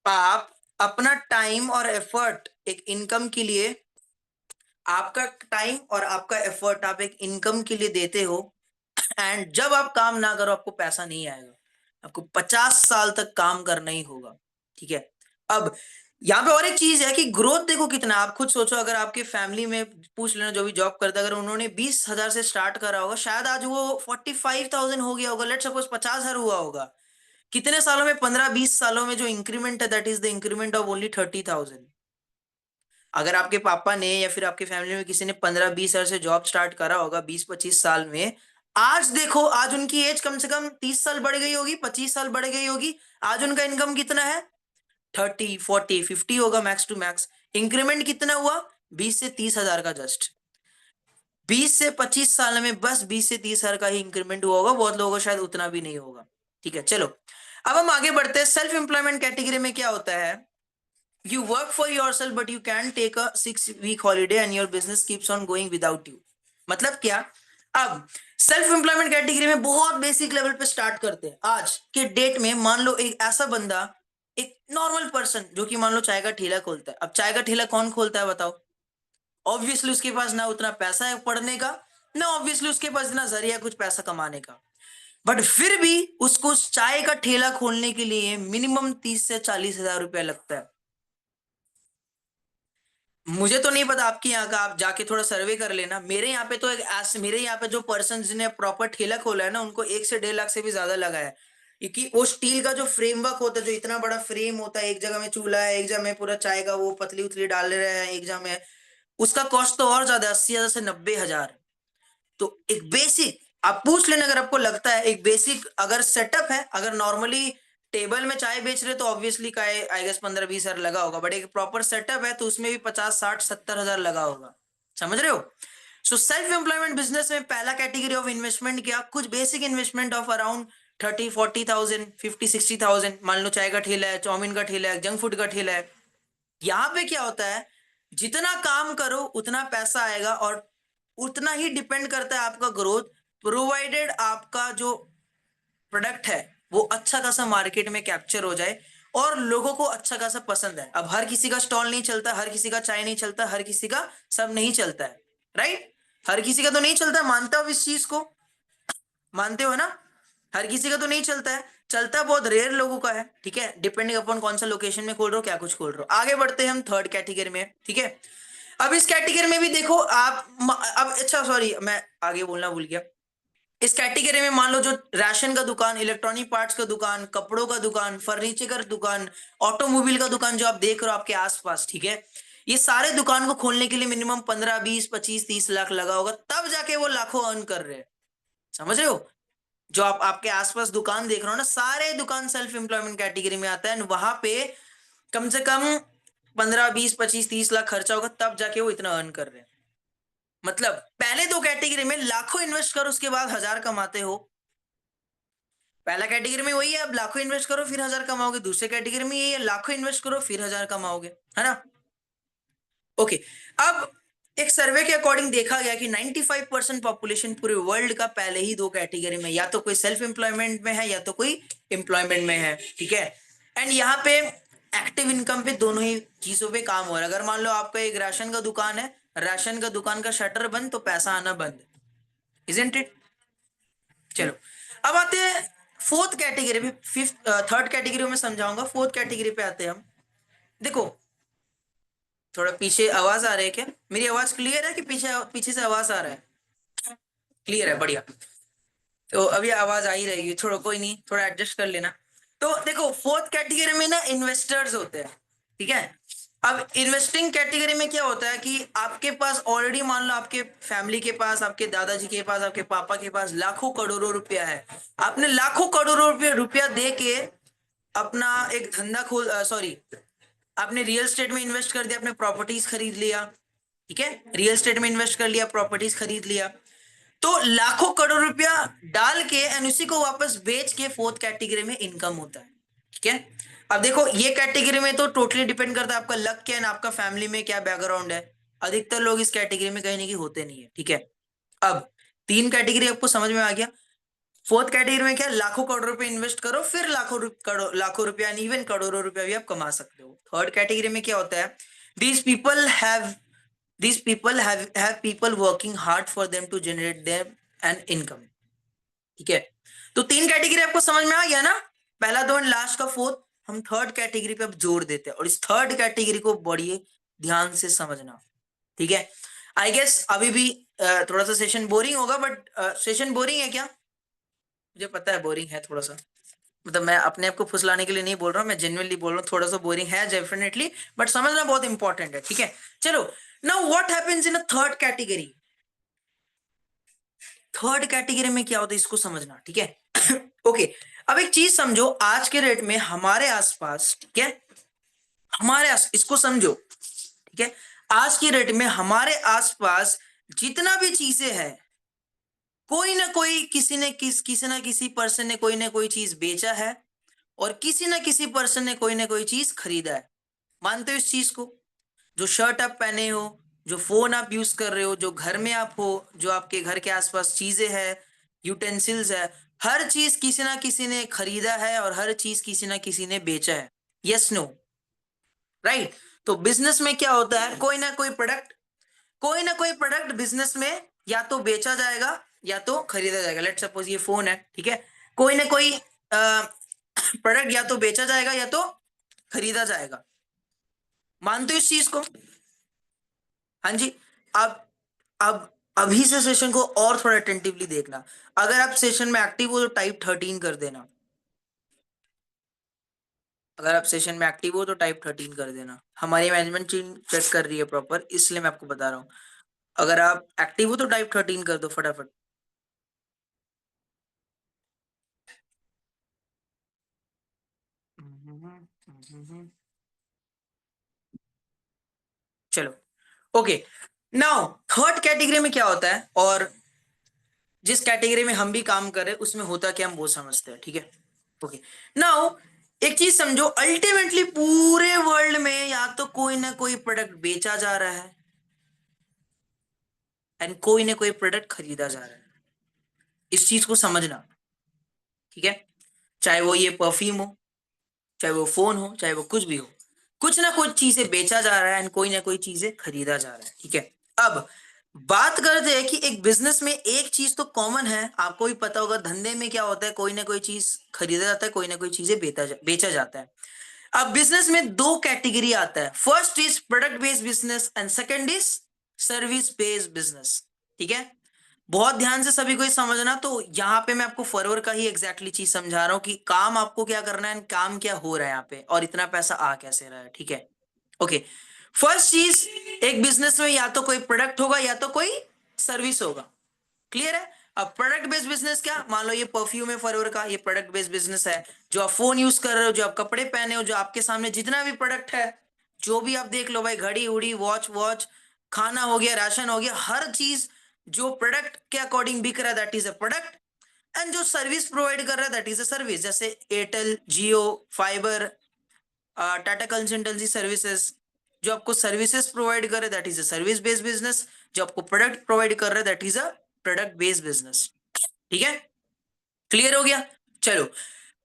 आप अपना टाइम और एफर्ट एक इनकम के लिए, आपका टाइम और आपका एफर्ट आप एक इनकम के लिए देते हो, एंड जब आप काम ना करो आपको पैसा नहीं आएगा, आपको 50 साल तक काम करना ही होगा, ठीक है? अब यहाँ पे और एक चीज है कि ग्रोथ देखो कितना, आप खुद सोचो, अगर आपके फैमिली में पूछ लेना जो भी जॉब करता है, अगर उन्होंने 20,000 से स्टार्ट करा होगा, शायद आज वो 45,000 हो गया होगा, लेट सपोज 50,000 हुआ होगा। कितने सालों में, 15-20 सालों में जो इंक्रीमेंट है, that is the increment of only 30,000। अगर आपके पापा ने या फिर आपके फैमिली में किसी ने 15-20 साल से जॉब स्टार्ट करा होगा, 20-25 साल में, आज देखो, आज उनकी एज कम से कम 30 साल बढ़ गई होगी, 25 साल बढ़ गई होगी, आज उनका इनकम कितना है, 30, 40, 50 होगा मैक्स टू मैक्स। इंक्रीमेंट कितना हुआ, 20 से 30 हजार का जस्ट। 20 से 25 साल में बस 20 से 30 हजार का ही इंक्रीमेंट हुआ होगा, बहुत लोगों को शायद उतना भी नहीं होगा, ठीक है? चलो अब हम आगे बढ़ते हैं। सेल्फ एम्प्लॉयमेंट कैटेगरी में क्या होता है, you work for yourself but you can take a 6 week holiday and your business keeps on going without you। मतलब क्या, अब सेल्फ एम्प्लॉयमेंट कैटेगरी में बहुत बेसिक लेवल पे स्टार्ट करते हैं। आज के डेट में मान लो एक ऐसा बंदा, एक नॉर्मल पर्सन जो कि मान लो चाय का ठेला खोलता है। अब चाय का ठेला कौन खोलता है बताओ? ऑब्वियसली उसके पास ना उतना पैसा है पढ़ने का, ना ऑब्वियसली उसके पास इतना जरिया कुछ पैसा कमाने का, बट फिर भी उसको उस चाय का ठेला खोलने के लिए मिनिमम 30 से 40 हजार रुपया लगता है। मुझे तो नहीं पता आपके यहाँ का, आप जाके थोड़ा सर्वे कर लेना। मेरे यहाँ पे तो मेरे यहाँ पे जो पर्सन जिन्हें प्रॉपर ठेला खोला है ना, उनको 1 से 1.5 लाख से भी ज्यादा लगा है, क्योंकि वो स्टील का जो फ्रेमवर्क होता है, जो इतना बड़ा फ्रेम होता है, एक जगह में चूल्हा है, एक जगह में पूरा चाय का वो पतली उतली डाल रहे हैं, एक जगह में उसका कॉस्ट तो और ज्यादा, 80,000 से 90,000। तो एक बेसिक आप पूछ लेना, अगर आपको लगता है एक बेसिक अगर सेटअप है, अगर नॉर्मली टेबल में चाय बेच रहे तो ऑब्वियसली का आई गेस 15-20 हजार लगा होगा, बट एक प्रॉपर सेटअप है तो उसमें भी 50-60-70 हजार लगा होगा, समझ रहे हो? सो सेल्फ एम्प्लॉयमेंट बिजनेस में पहला कैटेगरी ऑफ इन्वेस्टमेंट क्या, कुछ बेसिक इन्वेस्टमेंट ऑफ अराउंड 30-40,000, 50-60,000, मान लो चाय का ठेला है, चाउमीन का ठेला है, जंक फूड का ठेला है। यहाँ पे क्या होता है, जितना काम करो उतना पैसा आएगा, और उतना ही डिपेंड करता है आपका ग्रोथ, प्रोवाइडेड आपका जो प्रोडक्ट है वो अच्छा खासा मार्केट में कैप्चर हो जाए और लोगों को अच्छा खासा पसंद है। अब हर किसी का स्टॉल नहीं चलता, हर किसी का चाय नहीं चलता, हर किसी का सब नहीं चलता है, राइट? हर किसी का तो नहीं चलता, मानते हो इस चीज को? मानते हो ना? हर किसी का तो नहीं चलता है, चलता बहुत रेयर लोगों का है, ठीक है, डिपेंडिंग अपॉन कौन सा लोकेशन में खोल रहे हो, क्या कुछ खोल रहे हो। आगे बढ़ते हैं हम थर्ड कैटेगरी में, ठीक है। अब इस कैटेगरी में भी देखो आप अब अच्छा सॉरी मैं आगे बोलना भूल गया। इस कैटेगरी में मान लो जो राशन का दुकान, इलेक्ट्रॉनिक पार्ट्स का दुकान, कपड़ों का दुकान, फर्नीचर का दुकान, ऑटोमोबाइल का दुकान जो आप देख रहे हो आपके आसपास, ठीक है, ये सारे दुकान को खोलने के लिए मिनिमम 15, 20, 25, 30 लाख लगा होगा, तब जाके वो लाखों अर्न कर रहे हैं। समझ रहे हो? जो आप आपके आसपास दुकान देख रहे हो ना, सारे दुकान सेल्फ एम्प्लॉयमेंट कैटेगरी में आता है, and वहां पे कम से कम 15, 20, 25, 30 लाख खर्चा होगा, तब जाके वो इतना अर्न कर रहे हैं। मतलब पहले दो कैटेगरी में लाखों इन्वेस्ट करो उसके बाद हजार कमाते हो। पहला कैटेगरी में वही है, अब लाखों इन्वेस्ट करो फिर हजार कमाओगे। दूसरे कैटेगरी में यही है, लाखों इन्वेस्ट करो फिर हजार कमाओगे, है ना? ओके। अब एक सर्वे के अकॉर्डिंग देखा गया कि 95% पॉपुलेशन पूरे वर्ल्ड का पहले ही दो कैटेगरी में, या तो कोई सेल्फ एम्प्लॉयमेंट में है या तो कोई एम्प्लॉयमेंट में है, ठीक है। एंड यहाँ पे एक्टिव इनकम पे दोनों ही चीजों पे काम हो रहा है। अगर मान लो आपका एक राशन का दुकान है, राशन का दुकान का शटर बंद तो पैसा आना बंद, इजंट इट? चलो, अब आते हैं फोर्थ कैटेगरी पे। फिफ्थ थर्ड कैटेगरी में समझाऊंगा, फोर्थ कैटेगरी पे आते हैं हम। देखो, थोड़ा पीछे आवाज आ रही है क्या? मेरी आवाज क्लियर है कि पीछे पीछे से आवाज आ रहा है? क्लियर है, बढ़िया। तो अभी आवाज आ ही रहेगी, थोड़ा कोई नहीं, थोड़ा एडजस्ट कर लेना। तो देखो, फोर्थ कैटेगरी में ना इन्वेस्टर्स होते हैं, ठीक है। अब इन्वेस्टिंग कैटेगरी में क्या होता है कि आपके पास ऑलरेडी मान लो आपके फैमिली के पास, आपके दादाजी के पास, आपके पापा के पास लाखों करोड़ों रुपया है। आपने लाखों करोड़ों रुपया दे के अपना एक धंधा खोल, सॉरी, आपने रियल एस्टेट में इन्वेस्ट कर दिया, आपने प्रॉपर्टीज खरीद लिया, ठीक है, रियल एस्टेट में इन्वेस्ट कर लिया, प्रॉपर्टीज खरीद लिया, तो लाखों करोड़ रुपया डाल के एंड उसी को वापस बेच के फोर्थ कैटेगरी में इनकम होता है, ठीक है। अब देखो, ये कैटेगरी में तो टोटली डिपेंड करता है आपका लक क्या है, आपका फैमिली में क्या बैकग्राउंड है। अधिकतर लोग इस कैटेगरी में कहीं ना कहीं होते नहीं है, ठीक है। अब तीन कैटेगरी आपको समझ में आ गया। फोर्थ कैटेगरी में क्या, लाखों करोड़ रुपए इन्वेस्ट करो फिर लाखों रुपया, इवन करोड़ों रुपया भी आप कमा सकते हो। थर्ड कैटेगरी में क्या होता है, these people have these people have people working hard for them to generate them an income, ठीक है। तो तीन कैटेगरी आपको समझ में आ गया ना, पहला दो एंड लास्ट का फोर्थ। हम थर्ड कैटेगरी पे अब जोड़ देते हैं और इस थर्ड कैटेगरी को बड़ी ध्यान से समझना, ठीक है। आई गेस अभी भी थोड़ा सा सेशन बोरिंग होगा, बट सेशन बोरिंग है क्या? मुझे पता है बोरिंग है थोड़ा सा, मतलब मैं अपने आप को फुसलाने के लिए नहीं बोल रहा हूँ, मैं जेन्युइनली बोल रहा हूँ, थोड़ा सा बोरिंग है डेफिनेटली, बट समझना बहुत इंपॉर्टेंट है, ठीक है। चलो, now what happens in a third category. Third category में क्या होता है इसको समझना, ठीक है। ओके, अब एक चीज समझो, आज के डेट में हमारे आसपास, ठीक है, इसको समझो, ठीक है, आज की डेट में हमारे आसपास जितना भी चीजें हैं, कोई ना कोई किसी ना किसी पर्सन ने कोई ना कोई चीज बेचा है और किसी ना किसी पर्सन ने कोई ना कोई चीज खरीदा है। मानते हो इस चीज को? जो शर्ट आप पहने हो, जो फोन आप यूज कर रहे हो, जो घर में आप हो, जो आपके घर के आसपास चीजें हैं, यूटेंसिल्स है, हर चीज किसी ना किसी ने खरीदा है और हर चीज किसी ना किसी ने बेचा है। Yes no? राइट? तो बिजनेस में क्या होता है, कोई ना कोई प्रोडक्ट बिजनेस में या तो बेचा जाएगा या तो खरीदा जाएगा। लेट सपोज ये फोन है, ठीक है, कोई ना कोई प्रोडक्ट या तो बेचा जाएगा या तो खरीदा जाएगा। मानते हो इस चीज को? हाँ जी। अब अब अभी से सेशन को और थोड़ा अटेंटिवली देखना। अगर आप सेशन में एक्टिव हो तो टाइप 13 कर देना। अगर आप सेशन में एक्टिव हो तो टाइप 13 कर देना। हमारी मैनेजमेंट टीम चेक कर रही है प्रॉपर, इसलिए मैं आपको बता रहा हूँ। अगर आप एक्टिव हो तो टाइप 13 कर दो फटाफट। चलो, ओके। नाउ थर्ड कैटेगरी में क्या होता है, और जिस कैटेगरी में हम भी काम कर रहे हैं उसमें होता क्या हम वो समझते हैं, ठीक है। ओके, नाउ एक चीज समझो, अल्टीमेटली पूरे वर्ल्ड में या तो कोई ना कोई प्रोडक्ट बेचा जा रहा है एंड कोई ना कोई प्रोडक्ट खरीदा जा रहा है। इस चीज को समझना, ठीक है। चाहे वो ये परफ्यूम हो, चाहे वो फोन हो, चाहे वो कुछ भी हो, कुछ ना कुछ चीजें बेचा जा रहा है एंड कोई ना कोई चीजें खरीदा जा रहा है, ठीक है। अब बात करते हैं कि एक बिजनेस में एक चीज तो कॉमन है, आपको भी पता होगा धंधे में क्या होता है, कोई ना कोई चीज खरीदा जाता है, कोई ना कोई चीजें बेचा जाता है। अब बिजनेस में दो कैटेगरी आता है, first is product based business and second is service based business, ठीक है। बहुत ध्यान से सभी को ये समझना, तो यहाँ पे मैं आपको फॉरवर्ड का ही एग्जैक्टली चीज समझा रहा हूँ कि काम आपको क्या करना है, काम क्या हो रहा है यहाँ पे और इतना पैसा आ कैसे रहा है, ठीक है। ओके, फर्स्ट चीज, एक बिजनेस में या तो कोई प्रोडक्ट होगा या तो कोई सर्विस होगा, क्लियर है। अब प्रोडक्ट बेस्ड बिजनेस क्या, मान लो ये परफ्यूम है फॉरवर्ड का, ये प्रोडक्ट बेस्ड बिजनेस है। जो आप फोन यूज कर रहे हो, जो आप कपड़े पहने हो, जो आपके सामने जितना भी प्रोडक्ट है, जो भी आप देख लो भाई, घड़ी उड़ी, वॉच वॉच, खाना हो गया, राशन हो गया, हर चीज जो प्रोडक्ट के अकॉर्डिंग बिक रहा है that is a product. And जो सर्विस प्रोवाइड कर रहा है दैट इज अ सर्विस, जैसे एयरटेल, जियो, फाइबर, टाटा कंसल्टेंसी सर्विसेज, जो आपको सर्विसेज प्रोवाइड कर रहे that is a service based business. जो आपको प्रोडक्ट प्रोवाइड कर रहा है that is a product based business, ठीक है। क्लियर हो गया, चलो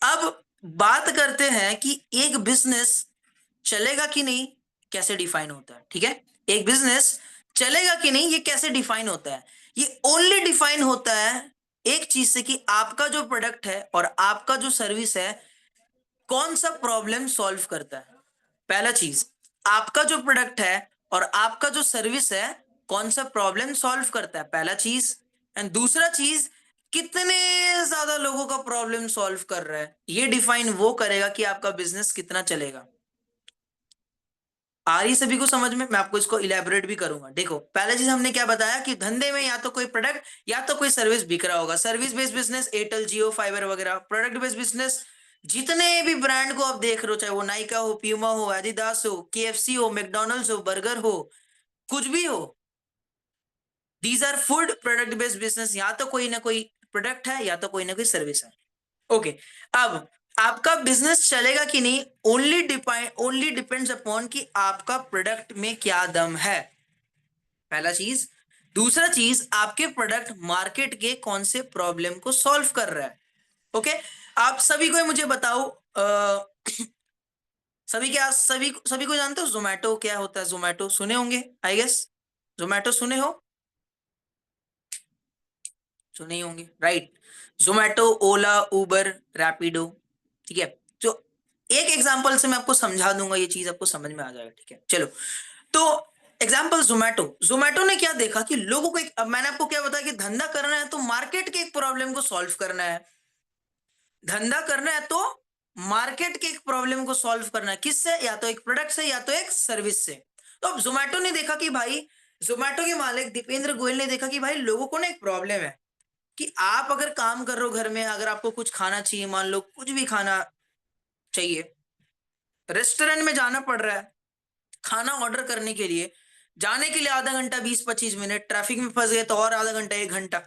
अब बात करते हैं कि एक बिजनेस चलेगा कि नहीं, कैसे डिफाइन होता है, ठीक है। एक बिजनेस चलेगा कि नहीं ये कैसे डिफाइन होता है, ये ओनली डिफाइन होता है एक चीज से कि आपका जो प्रोडक्ट है और आपका जो सर्विस है कौन सा प्रॉब्लम सॉल्व करता है। पहला चीज, आपका जो प्रोडक्ट है और आपका जो सर्विस है कौन सा प्रॉब्लम सॉल्व करता है, पहला चीज। एंड दूसरा चीज, कितने ज्यादा लोगों का प्रॉब्लम सॉल्व कर रहा है, ये डिफाइन वो करेगा कि आपका बिजनेस कितना चलेगा। आ रही सभी को समझ में, मैं आपको इसको इलेबोरेट भी करूंगा। देखो पहले चीज हमने क्या बताया कि धंधे में या तो कोई प्रोडक्ट या तो कोई सर्विस बिक रहा होगा, सर्विस बेस्ड बिजनेस एयरटेल, जियो, फाइबर वगैरह। प्रोडक्ट बेस्ड बिजनेस जितने भी ब्रांड को आप देख रहे हो, चाहे वो नाइका हो, प्यूमा हो, एडिडास हो, केएफसी हो, मैकडॉनल्ड्स हो, बर्गर हो, कुछ भी हो, these are food product based business. या तो कोई ना कोई प्रोडक्ट है या तो कोई ना कोई सर्विस है। ओके, अब आपका बिजनेस चलेगा कि नहीं ओनली डिपेंड्स अपॉन कि आपका प्रोडक्ट में क्या दम है, पहला चीज। दूसरा चीज, आपके प्रोडक्ट मार्केट के कौन से प्रॉब्लम को सॉल्व कर रहा है। ओके, आप सभी को मुझे बताओ, सभी क्या सभी सभी को जानते हो जोमेटो क्या होता है, जोमेटो सुने होंगे आई गेस, जोमेटो सुने हो, सुने ही होंगे, राइट। जोमेटो, ओला, उबर, रैपिडो, ठीक है। तो एक एग्जांपल से मैं आपको समझा दूंगा, ये चीज आपको समझ में आ जाएगा, ठीक है। चलो, तो एग्जांपल जोमेटो, जोमेटो ने क्या देखा कि लोगों को अब मैंने आपको क्या बताया कि धंधा करना है तो मार्केट के एक प्रॉब्लम को सॉल्व करना है, धंधा करना है तो मार्केट के एक प्रॉब्लम को सॉल्व करना है, किससे, या तो एक प्रोडक्ट से या तो एक सर्विस से। तो अब जोमेटो ने देखा कि भाई, जोमेटो के मालिक दीपेंद्र गोयल ने देखा कि भाई लोगों को ना एक प्रॉब्लम है कि आप अगर काम कर रहे हो घर में, अगर आपको कुछ खाना चाहिए, मान लो कुछ भी खाना चाहिए, रेस्टोरेंट में जाना पड़ रहा है खाना ऑर्डर करने के लिए, जाने के लिए आधा घंटा 20-25 मिनट, ट्रैफिक में फंस गए तो और आधा घंटा 1 घंटा,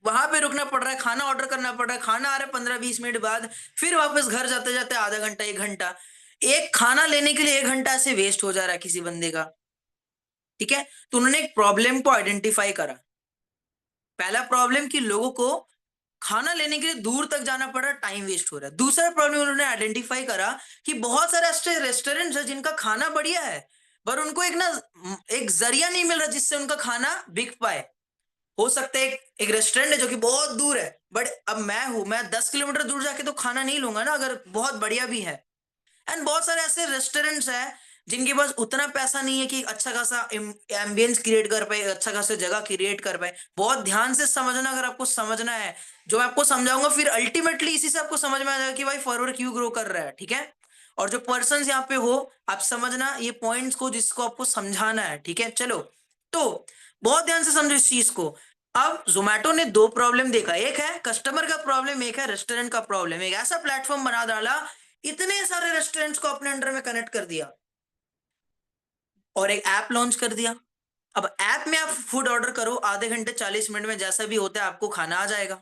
वहां पे रुकना पड़ रहा है, खाना ऑर्डर करना पड़ रहा है, खाना आ रहा है 15-20 मिनट बाद, फिर वापस घर जाते जाते आधा घंटा 1 घंटा, एक खाना लेने के लिए 1 घंटा से वेस्ट हो जा रहा है किसी बंदे का, ठीक है। तो उन्होंने एक प्रॉब्लम को आइडेंटिफाई करा, पहला प्रॉब्लम कि लोगों को खाना लेने के लिए दूर तक जाना पड़ रहा है, टाइम वेस्ट हो रहा है। दूसरा प्रॉब्लम उन्होंने आइडेंटिफाई करा कि बहुत सारे ऐसे रेस्टोरेंट्स हैं जिनका खाना बढ़िया है पर उनको एक जरिया नहीं मिल रहा जिससे उनका खाना बिक पाए। हो सकता है एक रेस्टोरेंट है जो कि बहुत दूर है, बट अब मैं 10 किलोमीटर दूर जाके तो खाना नहीं लूंगा ना अगर बहुत बढ़िया भी है। एंड बहुत सारे ऐसे रेस्टोरेंट्स हैं जिनके पास उतना पैसा नहीं है कि अच्छा खासा एम्बियंस क्रिएट कर पाए, अच्छा खासा जगह क्रिएट कर पाए। बहुत ध्यान से समझना, अगर आपको समझना है जो मैं आपको समझाऊंगा, फिर अल्टीमेटली इसी से आपको समझ में आ जाएगा कि भाई फॉरवर्ड क्यों ग्रो कर रहा है, ठीक है। और जो पर्सन यहाँ पे हो, आप समझना ये पॉइंट्स को जिसको आपको समझाना है, ठीक है। चलो, तो बहुत ध्यान से समझो इस चीज को। अब जोमेटो ने दो प्रॉब्लम देखा, एक है कस्टमर का प्रॉब्लम, एक है रेस्टोरेंट का प्रॉब्लम। एक ऐसा प्लेटफॉर्म बना डाला, इतने सारे रेस्टोरेंट्स को अपने अंडर में कनेक्ट कर दिया और एक ऐप लॉन्च कर दिया। अब ऐप में आप फूड ऑर्डर करो, आधे घंटे 40 मिनट में जैसा भी होता है आपको खाना आ जाएगा,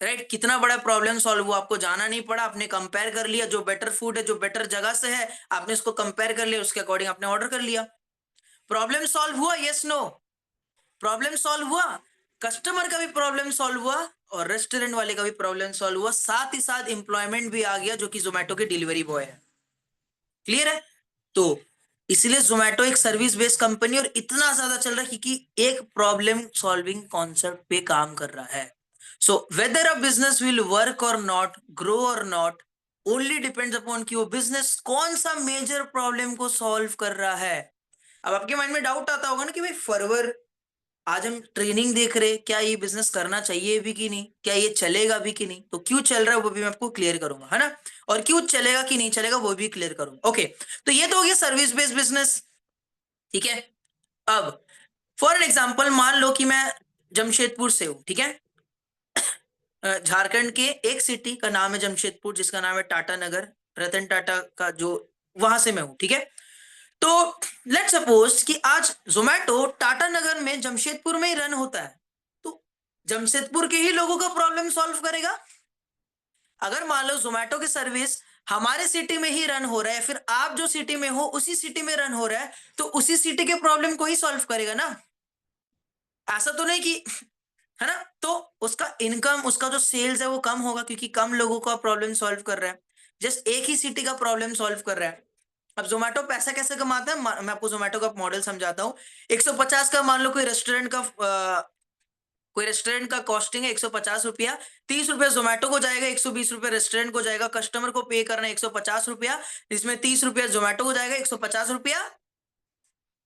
राइट? कितना बड़ा प्रॉब्लम सॉल्व हुआ, आपको जाना नहीं पड़ा, आपने कंपेयर कर लिया, जो बेटर फूड है, जो बेटर जगह से है, आपने उसको कंपेयर कर लिया, उसके अकॉर्डिंग आपने ऑर्डर कर लिया, प्रॉब्लम सॉल्व हुआ, यस नो? प्रॉब्लम सॉल्व हुआ, कस्टमर का भी प्रॉब्लम सॉल्व हुआ और रेस्टोरेंट वाले का भी प्रॉब्लम सॉल्व हुआ, साथ ही साथ एम्प्लॉयमेंट भी आ गया जो कि जोमेटो के डिलीवरी बॉय है। क्लियर है? तो इसलिए जोमेटो एक सर्विस बेस्ड कंपनी और इतना ज्यादा चल रहा है क्योंकि एक प्रॉब्लम सॉल्विंग कॉन्सेप्ट पे काम कर रहा है। So whether a business will work और नॉट, ग्रो और नॉट, ओनली डिपेंड्स अपॉन कि वो बिजनेस कौन सा मेजर प्रॉब्लम को सॉल्व कर रहा है। अब आपके माइंड में डाउट आता होगा ना कि भाई फॉरवर्ड, आज हम ट्रेनिंग देख रहे हैं, क्या ये बिजनेस करना चाहिए भी कि नहीं, क्या ये चलेगा भी कि नहीं, तो क्यों चल रहा है वो भी मैं आपको क्लियर करूंगा, है ना? और क्यों चलेगा कि नहीं चलेगा वो भी क्लियर करूंगा। ओके, तो ये तो हो गया सर्विस बेस्ड बिजनेस, ठीक है? अब फॉर एग्जाम्पल मान लो कि मैं जमशेदपुर से हूं, ठीक है? झारखंड के एक सिटी का नाम है जमशेदपुर, जिसका नाम है टाटा नगर, रतन टाटा का, जो वहां से मैं हूं, ठीक है? तो लेट सपोज कि आज जोमेटो टाटा नगर में जमशेदपुर में ही रन होता है, तो जमशेदपुर के ही लोगों का प्रॉब्लम सॉल्व करेगा। अगर मान लो जोमेटो की सर्विस हमारे सिटी में ही रन हो रहा है, फिर आप जो सिटी में हो उसी सिटी में रन हो रहा है, तो उसी सिटी के प्रॉब्लम को ही सॉल्व करेगा ना। ऐसा तो नहीं कि, है ना? तो उसका इनकम, उसका जो सेल्स है वो कम होगा क्योंकि कम लोगों का प्रॉब्लम सॉल्व कर रहा है, जस्ट एक ही सिटी का प्रॉब्लम सॉल्व कर रहा है। अब जोमेटो पैसा कैसे कमाता है, मैं आपको जोमेटो का मॉडल समझाता हूँ। 150 का मान लो कोई रेस्टोरेंट का कॉस्टिंग है 150 रुपया, 30 रुपया जोमेटो को जाएगा, 120 रुपया रेस्टोरेंट को जाएगा, कस्टमर को पे करना है 150 रुपया, जिसमें 30 रुपया जोमेटो को जाएगा, 150 रुपया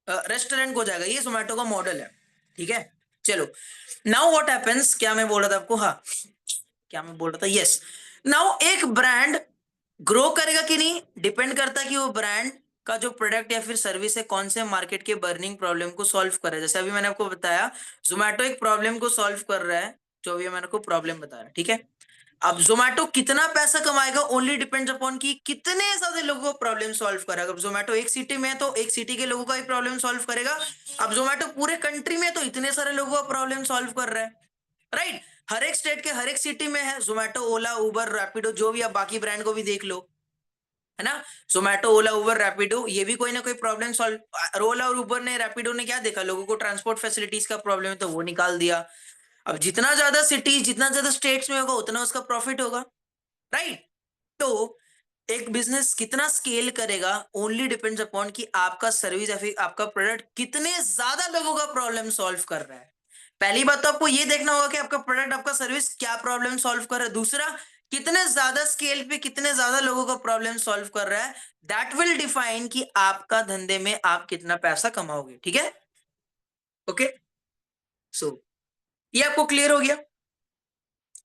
रेस्टोरेंट को जाएगा। ये जोमेटो का मॉडल है, ठीक है? चलो, नाउ व्हाट हैपेंस, क्या मैं बोल रहा था आपको, हाँ, क्या मैं बोल रहा था, यस। नाउ एक ब्रांड ग्रो करेगा कि नहीं डिपेंड करता है कि वो ब्रांड का जो प्रोडक्ट या फिर सर्विस है कौन से मार्केट के बर्निंग प्रॉब्लम को सॉल्व कर रहा है। जैसे अभी मैंने आपको बताया जोमेटो एक प्रॉब्लम को सॉल्व कर रहा है, जो अभी मैंने आपको प्रॉब्लम बताया, ठीक है? अब जोमेटो कितना पैसा कमाएगा ओनली डिपेंड्स अपॉन कि कितने ज्यादा लोगों को प्रॉब्लम सॉल्व करेगा। अब जोमेटो एक सिटी में है तो एक सिटी के लोगों का ही प्रॉब्लम सॉल्व करेगा। अब जोमेटो पूरे कंट्री में है तो इतने सारे लोगों का प्रॉब्लम सॉल्व कर रहा है, राइट? हर एक स्टेट के हर एक सिटी में है जोमेटो, ओला, उबर, रैपिडो, जो भी, आप बाकी ब्रांड को भी देख लो, है ना? जोमेटो, ओला, उबर, रैपिडो, ये भी कोई ना कोई प्रॉब्लम सॉल्व, ओला और उबर ने, रैपिडो ने क्या देखा, लोगों को ट्रांसपोर्ट फैसिलिटीज का प्रॉब्लम है तो वो निकाल दिया। अब जितना ज्यादा सिटी, जितना ज्यादा स्टेट्स में होगा उतना उसका प्रॉफिट होगा, राइट? तो एक बिजनेस कितना स्केल करेगा ओनली डिपेंड्स अपॉन कि आपका सर्विस या फिर आपका प्रोडक्ट कितने ज्यादा लोगों का प्रॉब्लम सॉल्व कर रहा है। पहली बात तो आपको ये देखना होगा कि आपका प्रोडक्ट, आपका सर्विस क्या प्रॉब्लम सॉल्व कर रहा है। दूसरा, कितने ज्यादा स्केल पे कितने ज्यादा लोगों का प्रॉब्लम सॉल्व कर रहा है, दैट विल डिफाइन कि आपका धंधे में आप कितना पैसा कमाओगे, ठीक है? ओके, सो ये आपको क्लियर हो गया?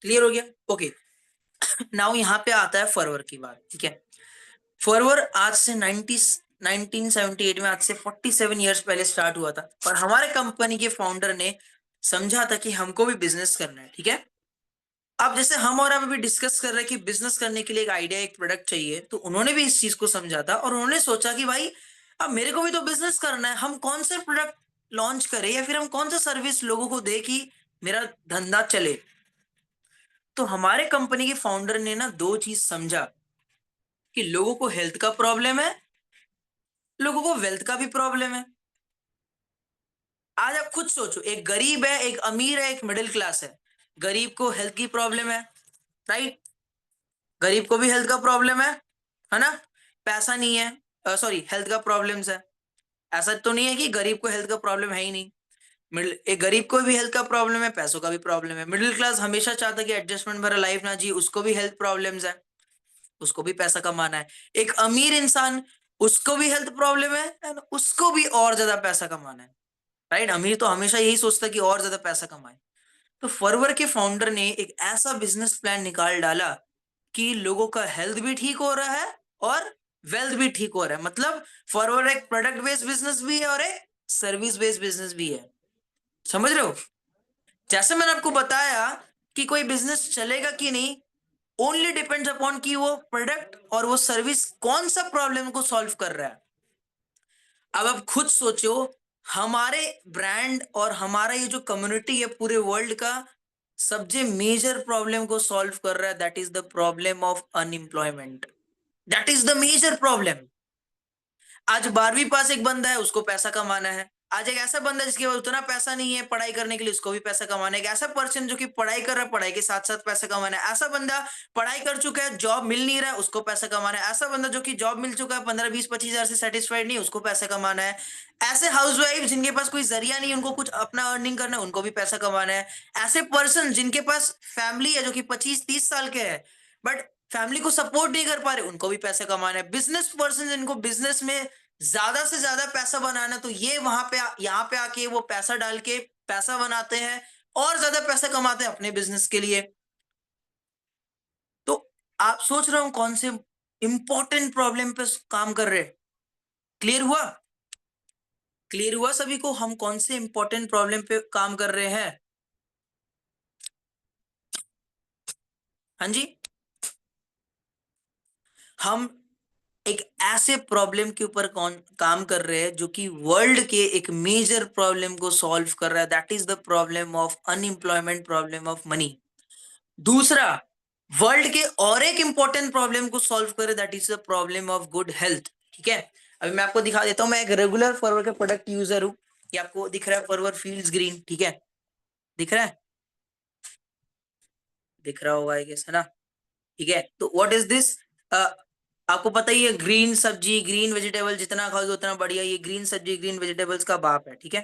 क्लियर हो गया, ओके। नाउ यहाँ पे आता है फरवर की बात, ठीक है? फॉरवर आज से 1978 में, आज से 47 ईयर्स पहले स्टार्ट हुआ था और हमारे कंपनी के फाउंडर ने समझा था कि हमको भी बिजनेस करना है, ठीक है? अब जैसे हम और आप अभी डिस्कस कर रहे हैं कि बिजनेस करने के लिए एक आइडिया, एक प्रोडक्ट चाहिए, तो उन्होंने भी इस चीज को समझा था और उन्होंने सोचा कि भाई अब मेरे को भी तो बिजनेस करना है, हम कौन से प्रोडक्ट लॉन्च करें या फिर हम कौन सा सर्विस लोगों को दे कि मेरा धंधा चले। तो हमारे कंपनी के फाउंडर ने ना दो चीज समझा कि लोगों को हेल्थ का प्रॉब्लम है, लोगों को वेल्थ का भी प्रॉब्लम है। आज आप खुद सोचो, एक गरीब है, एक अमीर है, एक मिडिल क्लास है। गरीब को हेल्थ की प्रॉब्लम है, राइट? गरीब को भी हेल्थ का प्रॉब्लम है ना? पैसा नहीं है, सॉरी, हेल्थ का प्रॉब्लम्स है। ऐसा तो नहीं है कि गरीब को हेल्थ का प्रॉब्लम है ही नहीं। मिडिल, एक गरीब को भी हेल्थ का प्रॉब्लम है, पैसों का भी प्रॉब्लम है। मिडिल क्लास हमेशा चाहता है कि एडजस्टमेंट भरा लाइफ ना जी, उसको भी हेल्थ प्रॉब्लम्स है, उसको भी पैसा कमाना है। एक अमीर इंसान, उसको भी हेल्थ प्रॉब्लम है and उसको भी और ज्यादा पैसा कमाना है, राइट? अमीर तो हमेशा यही सोचता है कि और ज्यादा पैसा कमाए। तो फरवर के फाउंडर ने एक ऐसा बिजनेस प्लान निकाल डाला कि लोगों का हेल्थ भी ठीक हो रहा है और वेल्थ भी ठीक हो रहा है। मतलब फरवर एक प्रोडक्ट बेस्ड बिजनेस भी है और एक सर्विस बेस्ड बिजनेस भी है। समझ रहे हो? जैसे मैंने आपको बताया कि कोई बिजनेस चलेगा कि नहीं ओनली डिपेंड्स अपॉन कि वो प्रोडक्ट और वो सर्विस कौन सा प्रॉब्लम को सॉल्व कर रहा है। अब आप खुद सोचो, हमारे ब्रांड और हमारा ये जो कम्युनिटी है पूरे वर्ल्ड का सबसे मेजर प्रॉब्लम को सॉल्व कर रहा है, that is the problem of unemployment. That is the major problem. आज 12वीं पास एक बंदा है, उसको पैसा कमाना है। आज एक ऐसा बंदा है जिसके पास उतना पैसा नहीं है पढ़ाई करने के लिए, उसको भी पैसा कमाना है। एक ऐसा पर्सन जो कि पढ़ाई कर रहा है, पढ़ाई के साथ साथ पैसा कमाना है। ऐसा बंदा पढ़ाई कर चुका है, जॉब मिल नहीं रहा है, उसको पैसा कमाना है। ऐसा बंदा जो कि जॉब मिल चुका है, 15 20 25 हजार से सेटिस्फाइड नहीं है, उसको पैसा कमाना है। ऐसे हाउसवाइफ जिनके पास कोई जरिया नहीं, उनको कुछ अपना अर्निंग करना है, उनको भी पैसा कमाना है। ऐसे पर्सन जिनके पास फैमिली है जो कि 25 30 साल के है, बट फैमिली को सपोर्ट नहीं कर पा रहे, उनको भी पैसा कमाना है। बिजनेस पर्सन जिनको बिजनेस में ज्यादा से ज्यादा पैसा बनाना, तो ये वहां पे यहाँ पे आके वो पैसा डाल के पैसा बनाते हैं और ज्यादा पैसा कमाते हैं अपने बिजनेस के लिए। तो आप सोच रहे हो कौन से इंपॉर्टेंट प्रॉब्लम पे काम कर रहे हैं? क्लियर हुआ? क्लियर हुआ सभी को हम कौन से इंपॉर्टेंट प्रॉब्लम पे काम कर रहे हैं? हाँ जी। हम एक ऐसे प्रॉब्लम के ऊपर कौन काम कर रहे हैं जो कि वर्ल्ड के एक मेजर प्रॉब्लम को सॉल्व कर रहा है, that is the problem of unemployment, problem of money. दूसरा, वर्ल्ड के और एक इंपॉर्टेंट प्रॉब्लम को सॉल्व करे, that is the problem of good health. ठीक है, अभी मैं आपको दिखा देता हूं। मैं एक रेगुलर फॉरवर का प्रोडक्ट यूजर हूं। ये आपको दिख रहा है, फॉरवर फील्ड्स ग्रीन। ठीक है, दिख रहा है? दिख रहा होगा आई गेस, है ना? ठीक है, तो व्हाट इज दिस? आपको पता ही है, ग्रीन सब्जी, ग्रीन वेजिटेबल जितना खाओगे उतना बढ़िया। ये ग्रीन सब्जी, ग्रीन वेजिटेबल्स का बाप है। ठीक है।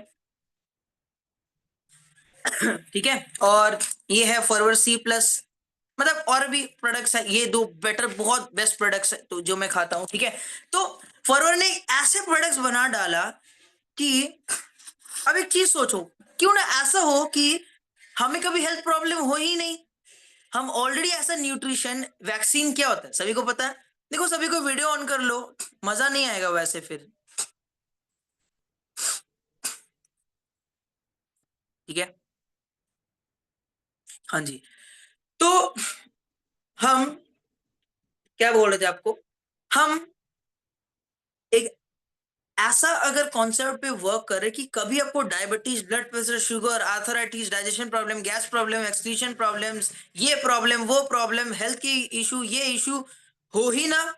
ठीक है, और ये है फॉरवर सी प्लस। मतलब और भी प्रोडक्ट्स है, ये दो बेटर बहुत बेस्ट प्रोडक्ट्स है तो जो मैं खाता हूं। ठीक है, तो फॉरवर ने ऐसे प्रोडक्ट्स बना डाला कि अब एक चीज सोचो, क्यों ना ऐसा हो कि हमें कभी हेल्थ प्रॉब्लम हो ही नहीं। हम ऑलरेडी ऐसा न्यूट्रिशन, वैक्सीन क्या होता है सभी को पता है। देखो, सभी को वीडियो ऑन कर लो, मजा नहीं आएगा वैसे फिर। ठीक है, हाँ जी। तो हम क्या बोल रहे थे आपको? हम एक ऐसा अगर कॉन्सेप्ट पे वर्क करे कि कभी आपको diabetes, blood pressure, sugar, arthritis, digestion problem, gas problem, excretion problems, ये प्रॉब्लम, वो प्रॉब्लम, हेल्थ की इशू, ये इशू हो ही ना,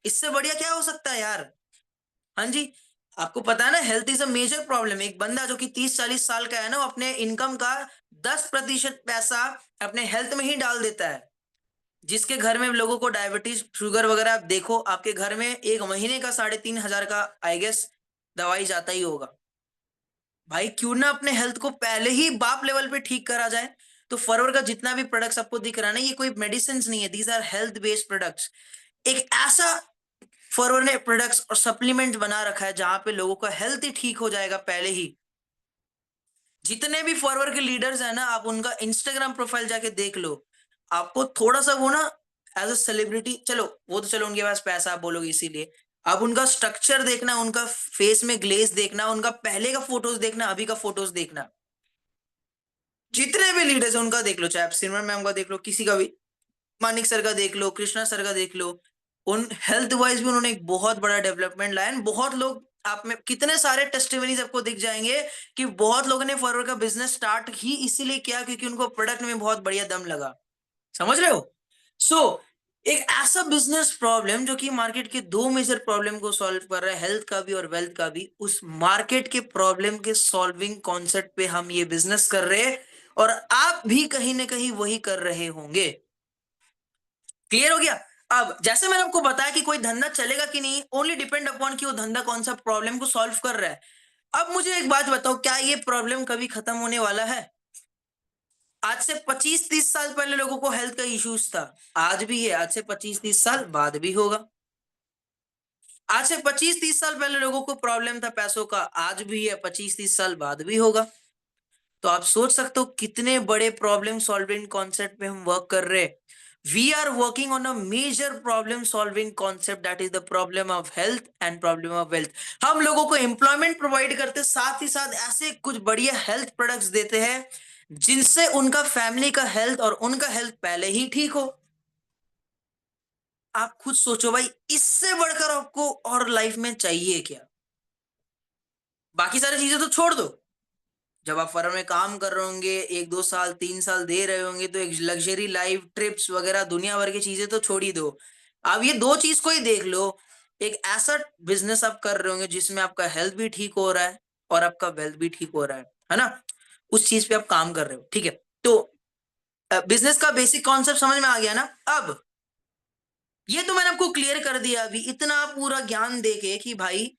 इससे बढ़िया क्या हो सकता है यार? हाँ जी। आपको पता है ना, health is a major problem. एक बंदा जो कि 30 40 साल का है ना, वो अपने इनकम का 10% पैसा अपने हेल्थ में ही डाल देता है। जिसके घर में लोगों को डायबिटीज, शुगर वगैरह, आप देखो आपके घर में एक महीने का 3,500 का आई गेस दवाई जाता ही होगा। भाई क्यों ना अपने हेल्थ को पहले ही बाप लेवल पे ठीक करा जाए। तो फॉरवर का जितना भी प्रोडक्ट्स आपको दिख रहा है ना, ये कोई मेडिसिन नहीं है, these are health based products. एक ऐसा फॉरवर ने प्रोडक्ट्स और सप्लीमेंट बना रखा है जहां पे लोगों का हेल्थ ही ठीक हो जाएगा पहले ही। जितने भी फॉरवर्ड के लीडर्स हैं ना, आप उनका इंस्टाग्राम प्रोफाइल जाके देख लो। आपको थोड़ा सा वो ना, एज अ सेलिब्रिटी, चलो वो तो चलो उनके पास पैसा आप बोलोगे इसीलिए। आप उनका स्ट्रक्चर देखना, उनका फेस में ग्लेज देखना, उनका पहले का फोटोज देखना, अभी का फोटोज देखना। जितने भी लीडर्स हैं उनका देख लो, चाहे आप सिमरन मैम का देख लो, किसी का भी, मानिक सर का देख लो, कृष्णा सर का देख लो। उन हेल्थ वाइज भी उन्होंने एक बहुत बड़ा डेवलपमेंट लाया। बहुत लोग, आप में कितने सारे टेस्टिमनीज आपको दिख जाएंगे कि बहुत लोगों ने फॉरवर्ड का बिजनेस स्टार्ट ही इसीलिए किया क्योंकि उनको प्रोडक्ट में बहुत बढ़िया दम लगा। समझ रहे हो? सो एक ऐसा बिजनेस प्रॉब्लम जो कि मार्केट के दो मेजर प्रॉब्लम को सॉल्व कर रहा है, हेल्थ का भी और वेल्थ का भी, उस मार्केट के प्रॉब्लम के सॉल्विंग कॉन्सेप्ट पे हम ये बिजनेस कर रहे हैं। और आप भी कहीं ना कहीं वही कर रहे होंगे। क्लियर हो गया? अब जैसे मैंने आपको बताया कि कोई धंधा चलेगा कि नहीं, ओनली डिपेंड अपॉन कि वो धंधा कौन सा प्रॉब्लम को सॉल्व कर रहा है। अब मुझे एक बात बताओ, क्या ये प्रॉब्लम कभी खत्म होने वाला है? आज से 25 30 साल पहले लोगों को हेल्थ का इश्यूज था, आज भी है, आज से 25 30 साल बाद भी होगा। आज से 25 30 साल पहले लोगों को प्रॉब्लम था पैसों का, आज भी है, 25 30 साल बाद भी होगा। तो आप सोच सकते हो कितने बड़े प्रॉब्लम सॉल्विंग कॉन्सेप्ट पे हम वर्क कर रहे हैं। We are working on a major problem solving concept, that is the problem of health and problem of wealth। हम लोगों को एम्प्लॉयमेंट प्रोवाइड करते, साथ ही साथ ऐसे कुछ बढ़िया हेल्थ प्रोडक्ट्स देते हैं जिनसे उनका फैमिली का हेल्थ और उनका हेल्थ पहले ही ठीक हो। आप खुद सोचो भाई, इससे बढ़कर आपको और लाइफ में चाहिए क्या? बाकी सारी चीजें तो छोड़ दो। जब आप फर्म में काम कर रहे होंगे, 1 2 साल 3 साल दे रहे होंगे, तो एक लग्जरी लाइफ, ट्रिप्स वगैरह, दुनिया भर की चीजें तो छोड़ ही दो। अब ये दो चीज को ही देख लो। एक ऐसा बिजनेस आप कर रहे होंगे जिसमें आपका हेल्थ भी ठीक हो रहा है और आपका वेल्थ भी ठीक हो रहा है ना। उस चीज पे आप काम कर रहे हो, ठीक है। तो बिजनेस का बेसिक कॉन्सेप्ट समझ में आ गया ना। अब ये तो मैंने आपको क्लियर कर दिया अभी, इतना पूरा ज्ञान देके कि भाई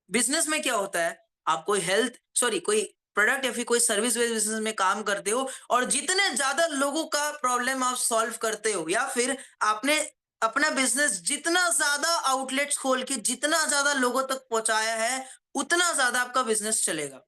बिजनेस में क्या होता है। आप कोई कोई प्रोडक्ट या फिर कोई सर्विस बेस्ड बिजनेस में काम करते हो, और जितने ज्यादा लोगों का प्रॉब्लम आप सॉल्व करते हो, या फिर आपने अपना बिजनेस जितना ज्यादा आउटलेट्स खोल के जितना ज्यादा लोगों तक पहुंचाया है, उतना ज्यादा आपका बिजनेस चलेगा।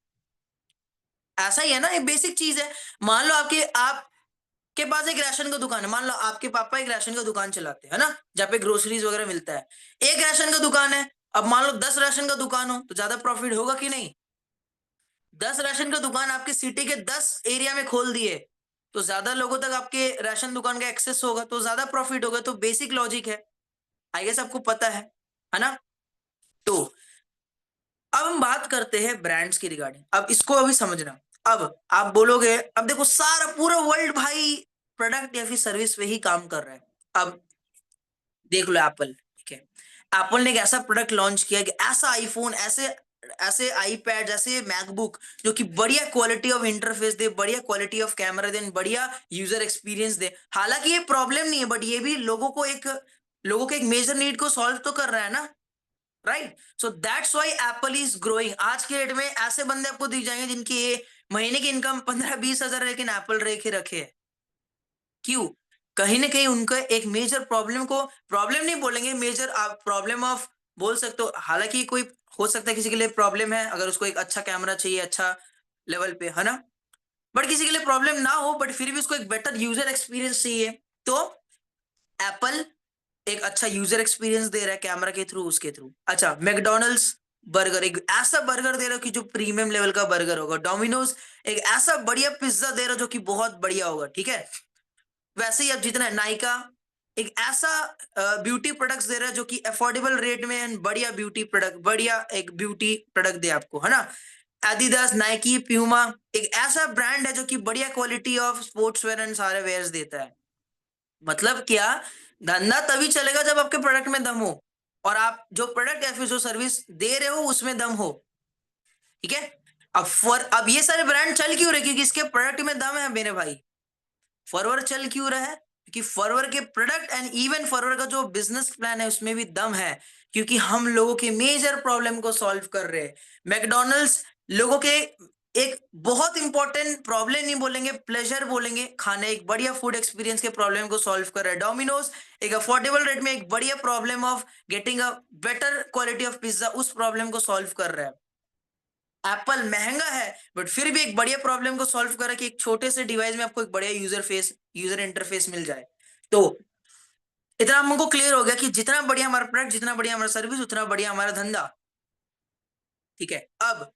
ऐसा ही है ना, एक बेसिक चीज है। मान लो आपके पास एक राशन का दुकान है। मान लो आपके पापा एक राशन का दुकान चलाते हैं, है ना, जहाँ पे ग्रोसरीज वगैरह मिलता है। एक राशन का दुकान है। अब मान लो 10 राशन का दुकान हो, तो ज्यादा प्रॉफिट होगा कि नहीं। 10 राशन का दुकान आपके सिटी के 10 एरिया में खोल दिए, तो ज्यादा लोगों तक आपके राशन दुकान का एक्सेस होगा, तो ज्यादा प्रॉफिट होगा। तो बेसिक लॉजिक है, आई गेस आपको पता है ना। तो अब हम बात करते हैं ब्रांड्स की रिगार्डिंग। अब इसको अभी समझना। अब आप बोलोगे, अब देखो सारा पूरा वर्ल्ड भाई प्रोडक्ट या फिर सर्विस पे ही काम कर रहा है। अब देख लो एप्पल, ठीक है। एप्पल ने एक ऐसा प्रोडक्ट लॉन्च किया कि ऐसा आईफोन, ऐसे ऐसे आईपैड, ऐसे मैकबुक जो कि बढ़िया क्वालिटी ऑफ इंटरफेस दे, बढ़िया क्वालिटी ऑफ कैमरा दे, बढ़िया यूजर एक्सपीरियंस दे। हालांकि ये प्रॉब्लम नहीं है, बट ये भी लोगों के एक मेजर नीड को सॉल्व तो कर रहा है ना। Right, so that's why Apple is growing. आज के डेट में ऐसे बंदे आपको दिख जाएंगे जिनकी ये महीने की इनकम 15 20 हजार है, लेकिन एप्पल रेखे रखे है। क्यों? कहीं ना कहीं उनका एक मेजर प्रॉब्लम नहीं बोलेंगे, मेजर आप प्रॉब्लम ऑफ बोल सकते हो। हालांकि कोई हो सकता है किसी के लिए प्रॉब्लम है, अगर उसको एक अच्छा कैमरा चाहिए अच्छा लेवल पे, है ना। बट किसी के लिए प्रॉब्लम ना हो, बट फिर भी उसको एक बेटर यूजर एक्सपीरियंस चाहिए। तो एप्पल एक अच्छा यूजर एक्सपीरियंस दे रहा है कैमरा के थ्रू, उसके थ्रू। अच्छा, मैकडोनल्ड्स बर्गर, एक ऐसा बर्गर दे रहा है कि जो प्रीमियम लेवल का बर्गर होगा। डोमिनोज एक ऐसा बढ़िया पिज्जा दे रहा है जो कि बहुत बढ़िया होगा, ठीक है। वैसे ही अब जितना नायका एक ऐसा ब्यूटी प्रोडक्ट्स दे रहा है जो कि अफोर्डेबल रेट में एंड बढ़िया ब्यूटी प्रोडक्ट, बढ़िया एक ब्यूटी प्रोडक्ट दे आपको, है ना। एडिडास, नाइकी, प्यूमा एक ऐसा ब्रांड है जो कि बढ़िया quality of sports wear and सारे वेयर्स देता है। मतलब क्या, धंधा तभी चलेगा जब आपके प्रोडक्ट में दम हो, और आप जो प्रोडक्ट या फिर जो सर्विस दे रहे हो उसमें दम हो, ठीक है। अब ये सारे ब्रांड चल क्यों रहे? क्योंकि इसके प्रोडक्ट में दम है मेरे भाई। फॉरवर्ड चल क्यों रहा है? क्योंकि फॉरवर्ड के प्रोडक्ट एंड इवन फॉरवर्ड का जो बिजनेस प्लान है उसमें भी दम है, क्योंकि हम लोगों के मेजर प्रॉब्लम को सॉल्व कर रहे हैं। मैकडोनल्ड्स लोगों के एक बहुत इंपॉर्टेंट प्रॉब्लम नहीं बोलेंगे, प्लेजर बोलेंगे, खाने एक बढ़िया फूड एक्सपीरियंस के प्रॉब्लम को सॉल्व कर रहा है। डोमिनोज एक अफोर्डेबल रेट में एक बढ़िया problem of getting a better quality of pizza, उस प्रॉब्लम को सॉल्व कर रहा है। एप्पल महंगा है, बट फिर भी एक बढ़िया प्रॉब्लम को सॉल्व करा कि एक छोटे से डिवाइस में आपको एक बढ़िया यूजर इंटरफेस मिल जाए। तो इतना हमको क्लियर हो गया कि जितना बढ़िया हमारा प्रोडक्ट, जितना बढ़िया हमारा सर्विस, उतना बढ़िया हमारा धंधा, ठीक है। अब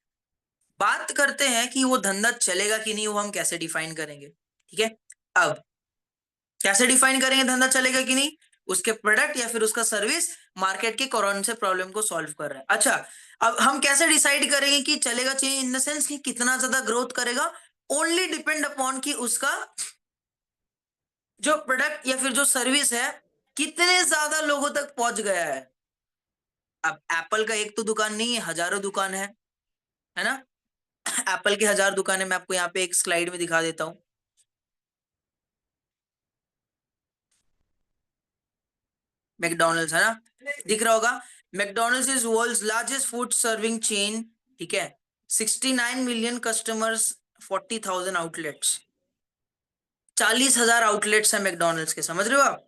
बात करते हैं कि वो धंधा चलेगा कि नहीं, वो हम कैसे डिफाइन करेंगे, ठीक है। अब कैसे डिफाइन करेंगे धंधा चलेगा कि नहीं? उसके प्रोडक्ट या फिर उसका सर्विस मार्केट के कौन से प्रॉब्लम को सॉल्व कर रहा है। अच्छा, अब हम कैसे डिसाइड करेंगे कि चलेगा चाहिए, इन द सेंस कि कितना ज्यादा ग्रोथ करेगा? ओनली डिपेंड अपॉन कि उसका जो प्रोडक्ट या फिर जो सर्विस है कितने ज्यादा लोगों तक पहुंच गया है। अब एप्पल का एक तो दुकान नहीं है, हजारों दुकान है ना। एप्पल की 1000 दुकानें मैं आपको यहाँ पे एक स्लाइड में दिखा देता हूँ। मैकडोनल्ड्स है ना, दिख रहा होगा। McDonald's is world's largest food serving chain, ठीक है। 69 मिलियन कस्टमर्स, 40,000 आउटलेट्स, 40,000 आउटलेट्स है मैकडोनल्ड्स के, समझ रहे हो आप?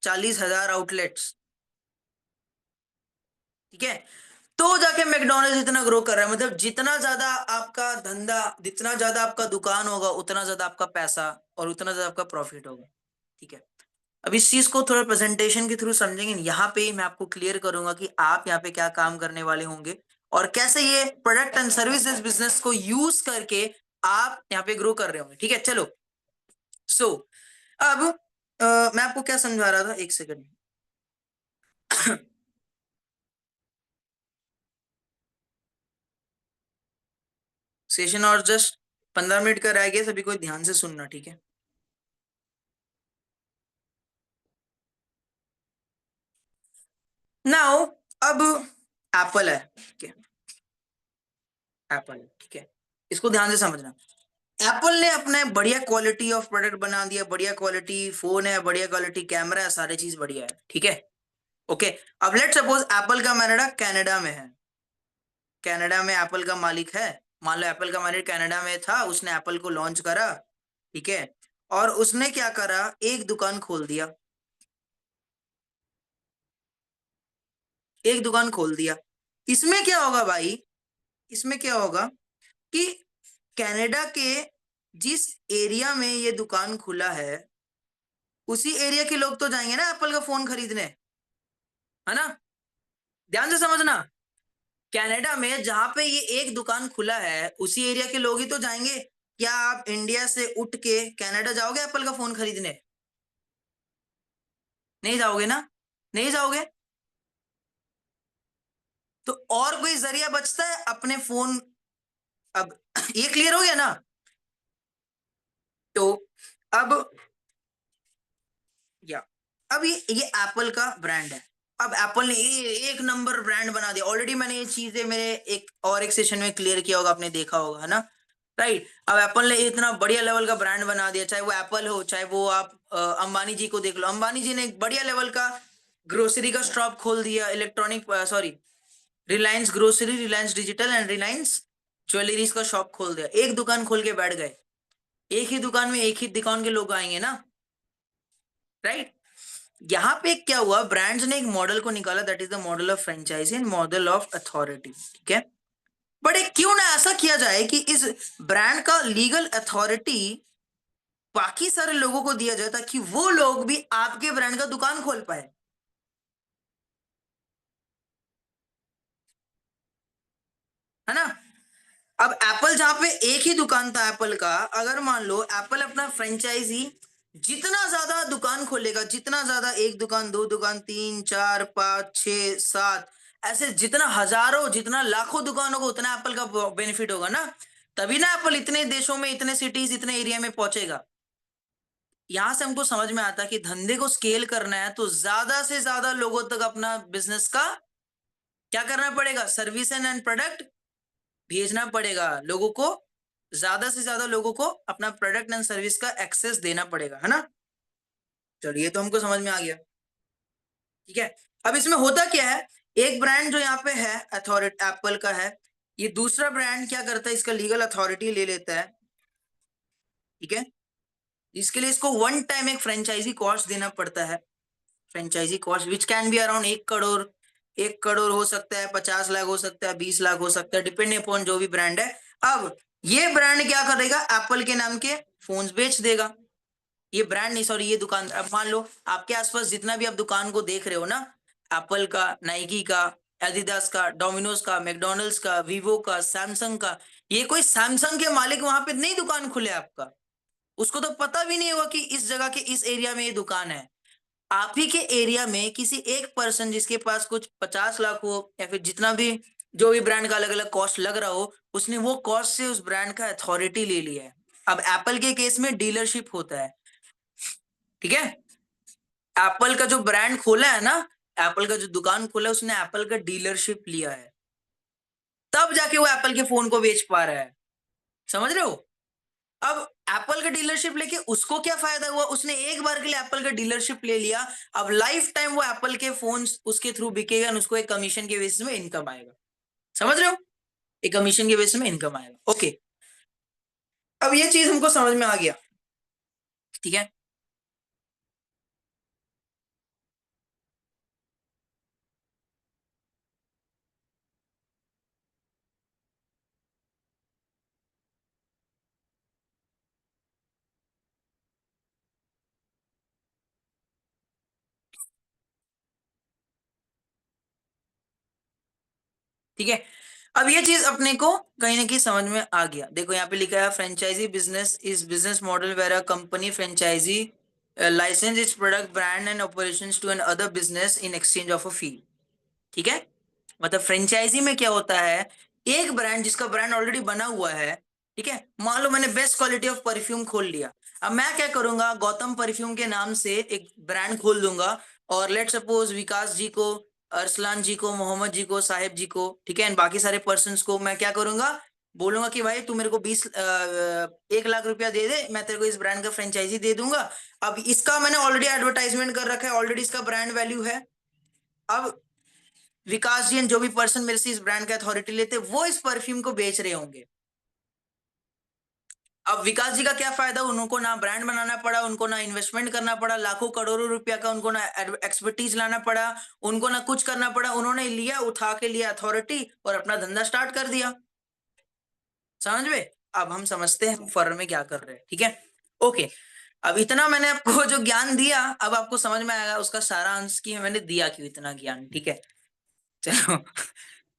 40,000 आउटलेट्स, ठीक है। तो जाके मैकडोनल्ड्स इतना ग्रो कर रहा है। मतलब जितना ज्यादा आपका धंधा, जितना ज्यादा आपका दुकान होगा, उतना ज्यादा आपका पैसा और उतना ज्यादा आपका प्रॉफिट होगा, ठीक है। अब इस चीज को थोड़ा प्रेजेंटेशन के थ्रू समझेंगे। यहाँ पे मैं आपको क्लियर करूंगा कि आप यहाँ पे क्या काम करने वाले होंगे, और कैसे ये प्रोडक्ट एंड सर्विसेज बिजनेस को यूज करके आप यहाँ पे ग्रो कर रहे होंगे, ठीक है। चलो, सो अब मैं आपको क्या समझा रहा था, एक सेकंड। सेशन और जस्ट 15 मिनट का रह गया, सभी को ध्यान से सुनना, ठीक है। नाउ अब एप्पल है, ठीक है, एप्पल, ठीक है, इसको ध्यान से समझना। एप्पल ने अपने बढ़िया क्वालिटी ऑफ प्रोडक्ट बना दिया, बढ़िया क्वालिटी फोन है, बढ़िया क्वालिटी कैमरा है, सारी चीज बढ़िया है, ठीक है। ओके, अब लेट सपोज एप्पल का मैनेजर कनाडा में है, कनाडा में एप्पल का मालिक है। मान लो एप्पल का मालिक कनाडा में था, उसने एप्पल को लॉन्च करा, ठीक है, और उसने क्या करा, एक दुकान खोल दिया, एक दुकान खोल दिया। इसमें क्या होगा भाई, इसमें क्या होगा कि कनाडा के जिस एरिया में ये दुकान खुला है, उसी एरिया के लोग तो जाएंगे ना एप्पल का फोन खरीदने, है ना। ध्यान से समझना, कनाडा में जहां पे ये एक दुकान खुला है, उसी एरिया के लोग ही तो जाएंगे। क्या आप इंडिया से उठ के कनाडा जाओगे एप्पल का फोन खरीदने? नहीं जाओगे ना, नहीं जाओगे। तो और कोई जरिया बचता है अपने फोन, अब ये क्लियर हो गया ना। तो अब या अब ये एप्पल का ब्रांड है। अब एप्पल ने एक नंबर ब्रांड बना दिया, ऑलरेडी मैंने ये चीजें मेरे एक सेशन में क्लियर किया होगा, आपने देखा होगा, है ना। राइट, अब एप्पल ने इतना बढ़िया लेवल का ब्रांड बना दिया, चाहे वो एप्पल हो, चाहे वो आप अंबानी जी को देख लो, अंबानी जी ने एक बढ़िया लेवल का ग्रोसरी का शॉप खोल दिया, electronic sorry, Reliance grocery, Reliance digital and Reliance jewelleries का शॉप खोल दिया, एक दुकान खोल के बैठ गए। एक ही दुकान में एक ही दुकान के लोग आएंगे ना, राइट। यहाँ पे क्या हुआ, ब्रांड्स ने एक मॉडल को निकाला, that is the model of franchise and model of authority, ठीक है। बट एक क्यों ना ऐसा किया जाए कि इस ब्रांड का लीगल अथॉरिटी बाकी सारे लोगों को दिया जाए, ताकि वो लोग भी आपके ब्रांड का दुकान खोल पाए, है ना। अब एप्पल जहां पे एक ही दुकान था एप्पल का, अगर मान लो एप्पल अपना फ्रेंचाइजी जितना ज्यादा दुकान खोलेगा, जितना ज्यादा, एक दुकान, दो दुकान, तीन, चार, पांच, छह, सात, ऐसे जितना हजारों, जितना लाखों दुकान होगा, उतना एप्पल का बेनिफिट होगा ना। तभी ना एप्पल इतने देशों में, इतने सिटीज, इतने एरिया में पहुंचेगा। यहां से हमको समझ में आता है कि धंधे को स्केल करना है तो ज्यादा से ज्यादा लोगों तक अपना बिजनेस का क्या करना पड़ेगा, सर्विस एंड प्रोडक्ट भेजना पड़ेगा लोगों को। ज्यादा से ज्यादा लोगों को अपना प्रोडक्ट एंड सर्विस का एक्सेस देना पड़ेगा, है ना। चलिए, ये तो हमको समझ में आ गया, ठीक है। अब इसमें होता क्या है, एक ब्रांड जो यहाँ पे है अथॉरिटी एप्पल का है, ये दूसरा ब्रांड क्या करता है, इसका लीगल अथॉरिटी ले लेता है, ठीक है। इसके लिए इसको वन टाइम एक फ्रेंचाइजी कॉस्ट देना पड़ता है, franchise cost which can be around 1 crore. 1 crore हो सकता है, 50 लाख हो सकता है, 20 लाख हो सकता है, डिपेंडिंग अपॉन जो भी ब्रांड है। अब ये ब्रांड क्या करेगा, एप्पल के नाम के फोन्स बेच देगा। ये ब्रांड नहीं, सॉरी, ये दुकान। अब मान लो आपके आसपास जितना भी आप दुकान को देख रहे हो ना, एप्पल का, नाइकी का, एडिडास का, डोमिनोज का, मैकडोनल्ड्स का, वीवो का, सैमसंग का, ये कोई सैमसंग के मालिक वहां पे नहीं दुकान खुले आपका, उसको तो पता भी नहीं होगा कि इस जगह के इस एरिया में ये दुकान है। आप ही के एरिया में किसी एक पर्सन जिसके पास कुछ 50 लाख हो, या फिर जितना भी जो भी ब्रांड का अलग अलग कॉस्ट लग रहा हो, उसने वो कॉस्ट से उस ब्रांड का अथॉरिटी ले लिया है। अब एप्पल के केस में डीलरशिप होता है, ठीक है। एप्पल का जो ब्रांड खोला है ना, एप्पल का जो दुकान खोला है, उसने एप्पल का डीलरशिप लिया है, तब जाके वो एप्पल के फोन को बेच पा रहा है, समझ रहे हो। अब एप्पल का डीलरशिप लेके उसको क्या फायदा हुआ, उसने एक बार के लिए एप्पल का डीलरशिप ले लिया, अब लाइफ टाइम वो एप्पल के फोन उसके थ्रू बिकेगा, और उसको एक कमीशन के बेसिस में इनकम आएगा, समझ रहे हो, एक कमीशन के बेसिस में इनकम आएगा। ओके, अब ये चीज हमको समझ में आ गया, ठीक है। ठीक है, अब ये चीज अपने को कहीं ना कहीं समझ में आ गया। देखो यहाँ पे लिखा है, franchisee business is business model where a company franchisee license its product brand and operations to another business in exchange of a fee, ठीक है। मतलब फ्रेंचाइजी में क्या होता है, एक ब्रांड जिसका ब्रांड ऑलरेडी बना हुआ है, ठीक है, मान लो मैंने बेस्ट क्वालिटी ऑफ परफ्यूम खोल लिया। अब मैं क्या करूंगा, गौतम परफ्यूम के नाम से एक ब्रांड खोल दूंगा, और लेट सपोज विकास जी को, अरसलान जी को, मोहम्मद जी को, साहिब जी को, ठीक है, एंड बाकी सारे पर्सन्स को मैं क्या करूंगा, बोलूंगा कि भाई तू मेरे को 1 लाख रुपया दे दे, मैं तेरे को इस ब्रांड का फ्रेंचाइजी दे दूंगा। अब इसका मैंने ऑलरेडी एडवर्टाइजमेंट कर रखा है, ऑलरेडी इसका ब्रांड वैल्यू है। अब विकास जी एंड जो भी पर्सन मेरे से इस ब्रांड का अथॉरिटी लेते, वो इस परफ्यूम को बेच रहे होंगे। अब विकास जी का क्या फायदा, उनको ना ब्रांड बनाना पड़ा, उनको ना इन्वेस्टमेंट करना पड़ा लाखों करोड़ों रुपया का, उनको ना एक्सपर्टीज लाना पड़ा, उनको ना कुछ करना पड़ा, उन्होंने लिया, उठा के लिया अथॉरिटी और अपना धंधा स्टार्ट कर दिया। समझ में? अब हम समझते हैं फर्म में क्या कर रहे हैं, ठीक है। ओके, अब इतना मैंने आपको जो ज्ञान दिया, अब आपको समझ में आएगा उसका सारांश कि मैंने दिया क्यों इतना ज्ञान, ठीक है। चलो,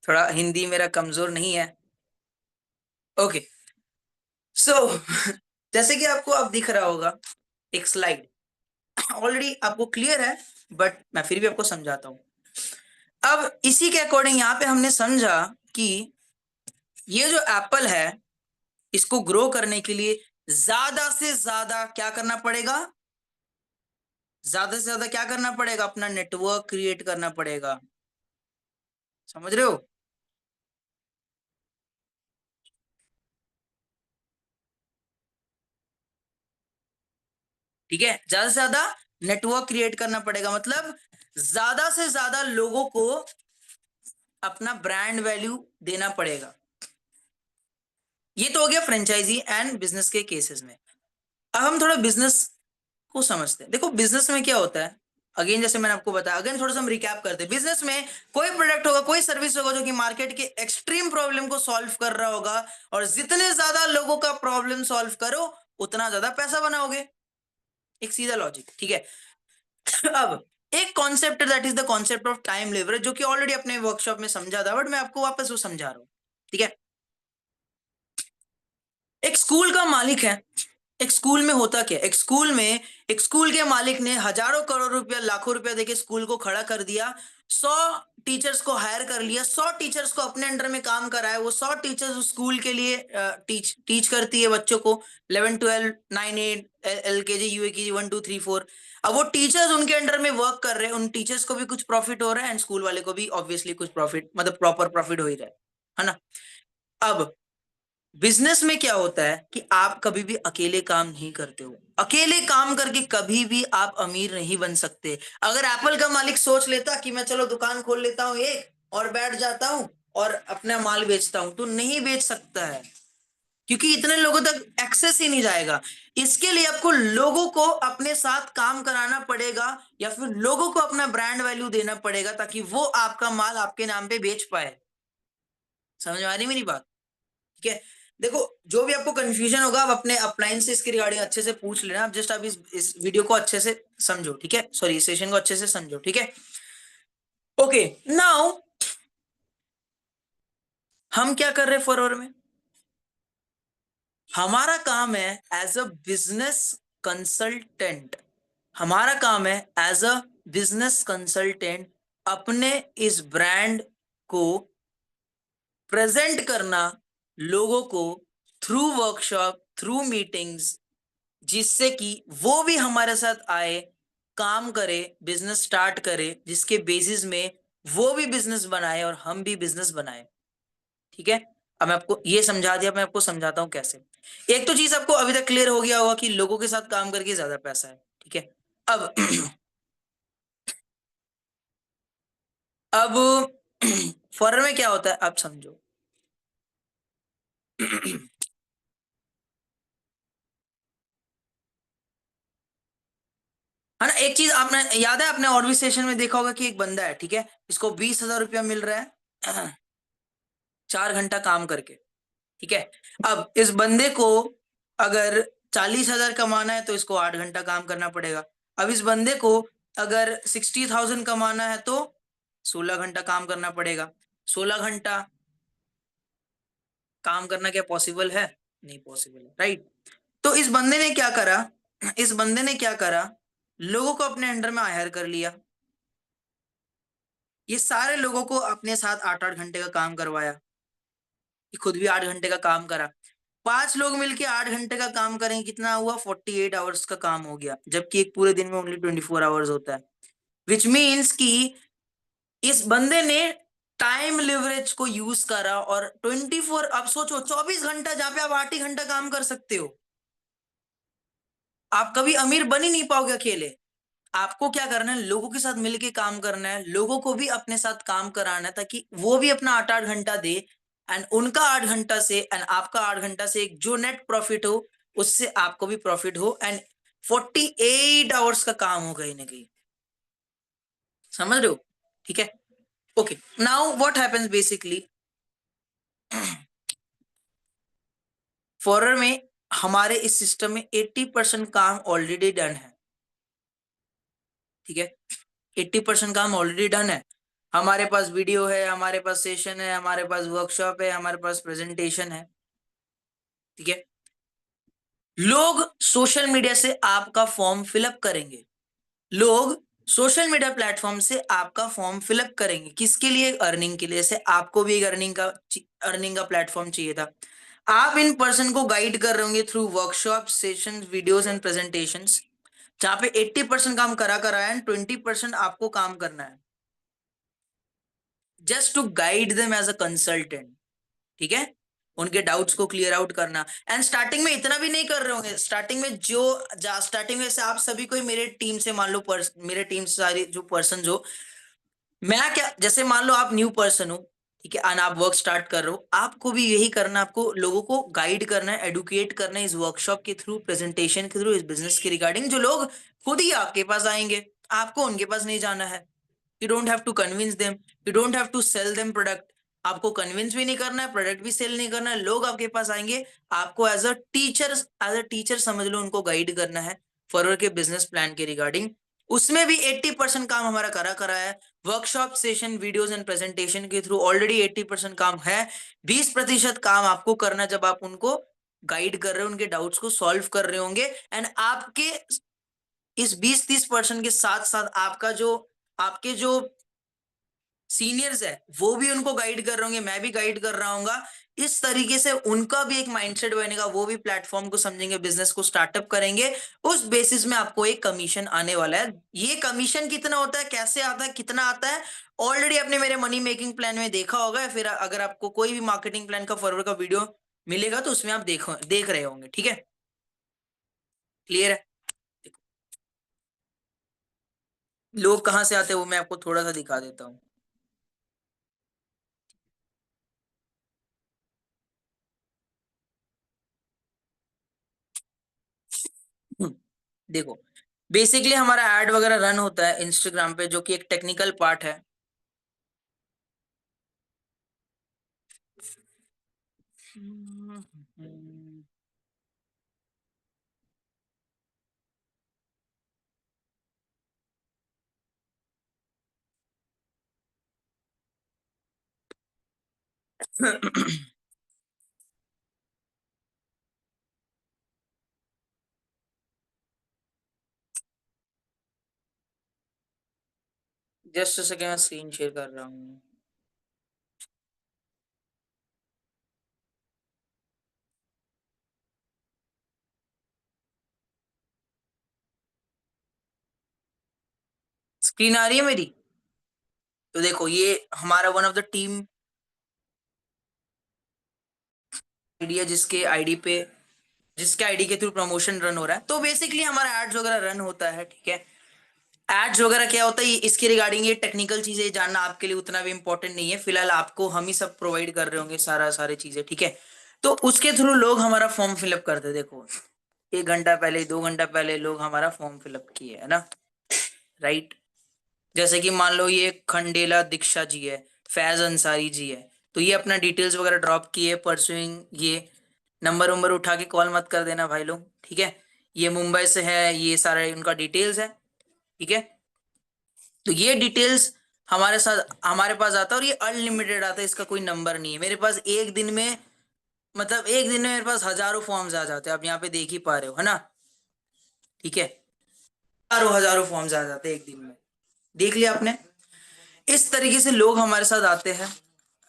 थोड़ा हिंदी मेरा कमजोर नहीं है। ओके, सो जैसे कि आपको अब दिख रहा होगा एक स्लाइड, ऑलरेडी आपको क्लियर है, बट मैं फिर भी आपको समझाता हूं। अब इसी के अकॉर्डिंग यहाँ पे हमने समझा कि ये जो एप्पल है, इसको ग्रो करने के लिए ज्यादा से ज्यादा क्या करना पड़ेगा, ज्यादा से ज्यादा क्या करना पड़ेगा, अपना नेटवर्क क्रिएट करना पड़ेगा। समझ रहे हो? ठीक है, ज्यादा से ज्यादा नेटवर्क क्रिएट करना पड़ेगा, मतलब ज्यादा से ज्यादा लोगों को अपना ब्रांड वैल्यू देना पड़ेगा। ये तो हो गया फ्रेंचाइजी एंड बिजनेस के केसेस में। अब हम थोड़ा बिजनेस को समझते हैं। देखो बिजनेस में क्या होता है, अगेन जैसे मैंने आपको बताया, अगेन थोड़ा सा हम रिकैप करते हैं। बिजनेस में कोई प्रोडक्ट होगा, कोई सर्विस होगा जो कि मार्केट के एक्सट्रीम प्रॉब्लम को सॉल्व कर रहा होगा, और जितने ज्यादा लोगों का प्रॉब्लम सॉल्व करो उतना ज्यादा पैसा बनाओगे। एक सीधा लॉजिक, ठीक है। अब एक concept that is the concept of time leverage, जो कि ऑलरेडी अपने वर्कशॉप में समझा था, बट मैं आपको वापस वो समझा रहा हूँ, ठीक है। एक स्कूल का मालिक है, एक स्कूल में होता क्या, एक स्कूल में एक स्कूल के मालिक ने हजारों करोड़ रुपया, लाखों रुपया देके स्कूल को खड़ा कर दिया, 100 टीचर्स को हायर कर लिया, 100 टीचर्स को अपने अंडर में काम कराया, वो 100 टीचर्स उस स्कूल के लिए टीच करती है बच्चों को, 11 12 9 8 LKG UKG 1 2 3 4। अब वो टीचर्स उनके अंडर में वर्क कर रहे हैं, उन टीचर्स को भी कुछ प्रॉफिट हो रहा है, एंड स्कूल वाले को भी ऑब्वियसली कुछ प्रॉफिट, मतलब प्रॉपर प्रॉफिट हो ही रहा है ना। अब बिजनेस में क्या होता है कि आप कभी भी अकेले काम नहीं करते हो, अकेले काम करके कभी भी आप अमीर नहीं बन सकते। अगर एप्पल का मालिक सोच लेता कि मैं चलो दुकान खोल लेता हूं एक और बैठ जाता हूं और अपना माल बेचता हूं, तो नहीं बेच सकता है, क्योंकि इतने लोगों तक एक्सेस ही नहीं जाएगा। इसके लिए आपको लोगों को अपने साथ काम कराना पड़ेगा, या फिर लोगों को अपना ब्रांड वैल्यू देना पड़ेगा, ताकि वो आपका माल आपके नाम पे बेच पाए। समझ में आ रही मेरी बात? ठीक है। देखो, जो भी आपको कंफ्यूजन होगा आप अपने अपलाइन से इसके रिगार्डिंग अच्छे से पूछ लेना। आप जस्ट आप इस वीडियो को अच्छे से समझो, ठीक है, सॉरी इस सेशन को अच्छे से समझो, ठीक है। ओके, नाउ हम क्या कर रहे हैं फॉरवर्ड में, हमारा काम है एज अ बिजनेस कंसल्टेंट, हमारा काम है एज अ बिजनेस कंसल्टेंट अपने इस ब्रांड को प्रेजेंट करना लोगों को, थ्रू वर्कशॉप, थ्रू मीटिंग्स, जिससे कि वो भी हमारे साथ आए, काम करे, बिजनेस स्टार्ट करे, जिसके बेसिस में वो भी बिजनेस बनाए और हम भी बिजनेस बनाए। ठीक है, अब मैं आपको ये समझा दिया, मैं आपको समझाता हूँ कैसे। एक तो चीज आपको अभी तक क्लियर हो गया होगा कि लोगों के साथ काम करके ज्यादा पैसा है, ठीक है। अब अब फॉरेन में क्या होता है आप समझो। है ना, एक चीज आपने याद है, आपने और भी सेशन में देखा होगा कि एक बंदा है, ठीक है, इसको 20,000 रुपया मिल रहा है 4 घंटा काम करके, ठीक है। अब इस बंदे को अगर 40,000 कमाना है तो इसको 8 घंटा काम करना पड़ेगा। अब इस बंदे को अगर 60,000 कमाना है तो 16 घंटा काम करना पड़ेगा। 16 घंटा काम करना क्या पॉसिबल है? नहीं पॉसिबल है, राइट। तो इस बंदे ने क्या करा, इस बंदे ने क्या करा, लोगों को अपने अंडर में हायर कर लिया, ये सारे लोगों को अपने साथ 8 8 घंटे का काम करवाया, ये खुद भी 8 घंटे का काम करा। 5 लोग मिलके 8 घंटे का काम करेंगे, कितना हुआ? 48 आवर्स का काम हो गया, जबकि एक पूरे दिन में ओनली 24 आवर्स होता है। विच मीन्स कि इस बंदे ने टाइम लिवरेज को यूज करा और 24, अब सोचो 24 घंटा जहां पे आप 8 ही घंटा काम कर सकते हो, आप कभी अमीर बन ही नहीं पाओगे अकेले। आपको क्या करना है? लोगों के साथ मिलके काम करना है, लोगों को भी अपने साथ काम कराना है, ताकि वो भी अपना 8 8 घंटा दे, एंड उनका 8 घंटा से एंड आपका 8 घंटा से एक जो नेट प्रॉफिट हो, उससे आपको भी प्रॉफिट हो, एंड 48 आवर्स का काम हो कहीं ना कहीं। समझ रहे हो? ठीक है। Okay, now what happens basically, फॉरर में हमारे इस सिस्टम में 80% काम ऑलरेडी डन है। ठीक है, 80% काम ऑलरेडी डन है। हमारे पास वीडियो है, हमारे पास सेशन है, हमारे पास वर्कशॉप है, हमारे पास प्रेजेंटेशन है। ठीक है, लोग सोशल मीडिया से आपका फॉर्म फिलअप करेंगे, लोग सोशल मीडिया प्लेटफॉर्म से आपका फॉर्म फिलअप करेंगे, किसके लिए? अर्निंग के लिए। जैसे आपको भी एक अर्निंग का प्लेटफॉर्म चाहिए था, आप इन पर्सन को गाइड कर रहे होंगे through workshop, session, videos and presentations, जहां पे 80% काम करा करा है एंड 20% आपको काम करना है, just to guide them as a consultant. ठीक है, उनके डाउट्स को क्लियर आउट करना। एंड स्टार्टिंग में इतना भी नहीं कर रहे होंगे, स्टार्टिंग में स्टार्टिंग में से आप सभी को मेरे टीम से मान लो, मेरे टीम से सारी जो पर्सन जो, मैं क्या, जैसे मान लो आप न्यू पर्सन हो, ठीक है, और आप वर्क स्टार्ट कर रहे हो, आपको भी यही करना, आपको लोगों को गाइड करना है, एडुकेट करना है इस वर्कशॉप के थ्रू, प्रेजेंटेशन के थ्रू, इस बिजनेस के रिगार्डिंग, जो लोग खुद ही आपके पास आएंगे, आपको उनके पास नहीं जाना है। You don't have to convince them, you don't have to sell them product, आपको कन्विंस भी नहीं करना है, प्रोडक्ट भी सेल नहीं करना है, लोग आपके पास आएंगे, आपको एज अ टीचर समझ लो, उनको गाइड करना है फॉरवर्ड के बिजनेस प्लान के रिगार्डिंग। उसमें भी 80% काम हमारा करा करा है, workshop, session, videos and presentation के थ्रू ऑलरेडी 80% काम है। 20% काम आपको करना है, जब आप उनको गाइड कर रहे हो, उनके डाउट्स को सॉल्व कर रहे होंगे, एंड आपके इस 20-30% के साथ साथ आपके जो सीनियर्स है वो भी उनको गाइड कर रहे होंगे, मैं भी गाइड कर रहा हूँ। इस तरीके से उनका भी एक माइंडसेट बनेगा, वो भी प्लेटफॉर्म को समझेंगे, बिजनेस को स्टार्टअप करेंगे, उस बेसिस में आपको एक कमीशन आने वाला है। ये कमीशन कितना होता है, कैसे आता है, कितना आता है, ऑलरेडी आपने मेरे मनी मेकिंग प्लान में देखा होगा, या फिर अगर आपको कोई भी मार्केटिंग प्लान का फॉरवर्ड का वीडियो मिलेगा तो उसमें आप देख रहे होंगे। ठीक है, क्लियर है? लोग कहाँ से आते हैं वो मैं आपको थोड़ा सा दिखा देता हूँ। देखो, बेसिकली हमारा एड वगैरह रन होता है इंस्टाग्राम पे, जो कि एक टेक्निकल पार्ट है। जस्ट सेकंड, मैं स्क्रीन शेयर कर रहा हूँ। स्क्रीन आ रही है मेरी? तो देखो, ये हमारा one of the team ID है, जिसके आईडी के थ्रू प्रमोशन रन हो रहा है। तो बेसिकली हमारा एड्स वगैरह रन होता है। ठीक है, एड्स वगैरह क्या होता है, इसके रिगार्डिंग ये टेक्निकल चीजें जानना आपके लिए उतना भी इंपॉर्टेंट नहीं है, फिलहाल आपको हम ही सब प्रोवाइड कर रहे होंगे सारी चीजें। ठीक है, तो उसके थ्रू लोग हमारा फॉर्म फिलअप करते हैं। देखो, 1 घंटा पहले, 2 घंटा पहले लोग हमारा फॉर्म फिलअप किए है ना, राइट? जैसे कि मान लो ये खंडेला दीक्षा जी है, फैज अंसारी जी है, तो ये अपना डिटेल्स वगैरह ड्रॉप किए, परसुइंग, ये नंबर वंबर उठा के कॉल मत कर देना भाई लोग। ठीक है, ये मुंबई से है, ये सारा उनका डिटेल्स है। ठीक है, तो ये डिटेल्स हमारे पास आता है, और ये अनलिमिटेड आता है, इसका कोई नंबर नहीं है। मेरे पास एक दिन में, मतलब एक दिन में मेरे पास हजारों फॉर्म्स आ जाते हैं, आप यहाँ पे देख ही पा रहे हो, है ना? ठीक है, हजारों हजारों फॉर्म्स आ जाते हैं एक दिन में, देख लिया आपने? इस तरीके से लोग हमारे साथ आते हैं,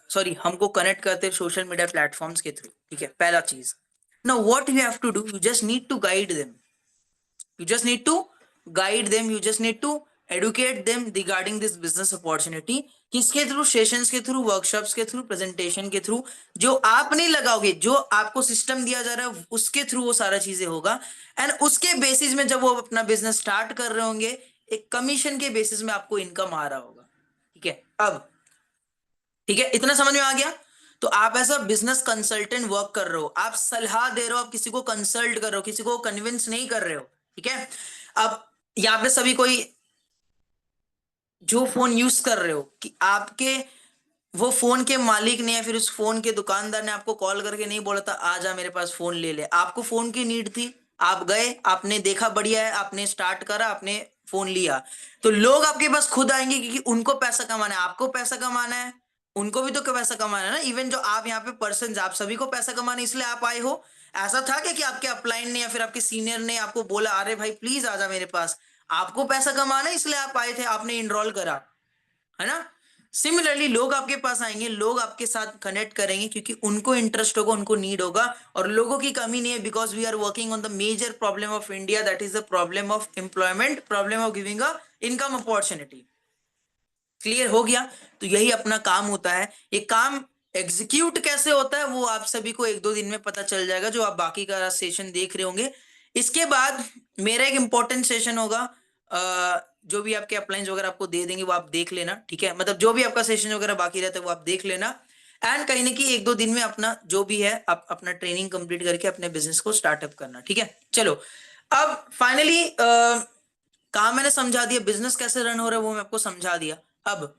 सॉरी, हमको कनेक्ट करते हैं सोशल मीडिया प्लेटफॉर्म्स के थ्रू। ठीक है, पहला चीज। Now what you have to do, you just need to guide them. You just need to guide them. You just need to educate them regarding this business opportunity. किसके through? Sessions के through, workshops के through, presentation के through. जो आप नहीं लगाओगे, जो आपको सिस्टम दिया जा रहा है उसके थ्रू वो सारा चीजें होगा. एंड उसके बेसिस में जब वो अपना बिजनेस स्टार्ट कर रहे होंगे, एक कमीशन के बेसिस में आपको इनकम आ रहा होगा. ठीक है, अब ठीक है, इतना समझ में आ गया. तो आप ऐसा बिजनेस कंसल्टेंट वर्क कर रहे हो, आप सलाह दे रहे हो, आप किसी को कंसल्ट कर रहे हो, किसी को कन्विंस नहीं कर रहे हो. ठीक है, अब यहाँ पे सभी कोई जो फोन यूज कर रहे हो कि आपके वो फोन के मालिक ने या फिर उस फोन के दुकानदार ने आपको कॉल करके नहीं बोला था आ जा मेरे पास फोन ले ले. आपको फोन की नीड थी, आप गए, आपने देखा बढ़िया है, आपने स्टार्ट करा, आपने फोन लिया. तो लोग आपके पास खुद आएंगे क्योंकि उनको पैसा कमाना है, आपको पैसा कमाना है, उनको भी तो पैसा कमाना है ना. इवन जो आप यहाँ पे पर्सन, आप सभी को पैसा कमाना, इसलिए आप आए हो. ऐसा था कि आपके अपलाइन ने या फिर आपके सीनियर ने आपको बोला अरे भाई प्लीज आ जा मेरे पास? आपको पैसा कमाना है इसलिए आप आए थे, आपने इनरोल करा, है ना. सिमिलरली लोग आपके पास आएंगे, लोग आपके साथ कनेक्ट करेंगे क्योंकि उनको इंटरेस्ट होगा, उनको नीड होगा. और लोगों की कमी नहीं है, because we are working on the major problem of India, that is the problem of employment, problem of giving a income opportunity. Clear हो गया? तो यही अपना काम होता है. ये काम एग्जीक्यूट कैसे होता है वो आप सभी को एक दो दिन में पता चल जाएगा, जो आप बाकी का सेशन देख रहे होंगे. इसके बाद मेरा एक इंपॉर्टेंट सेशन होगा, जो भी आपके अप्लाइंस वगैरह आपको दे देंगे वो आप देख लेना. ठीक है, मतलब जो भी आपका सेशन वगैरह बाकी रहता है वो आप देख लेना. एंड कहीं ना कहीं एक दो दिन में अपना जो भी है आप अपना ट्रेनिंग कंप्लीट करके अपने बिजनेस को स्टार्टअप करना. ठीक है, चलो अब फाइनली काम मैंने समझा दिया, बिजनेस कैसे रन हो रहा है वो मैं आपको समझा दिया. अब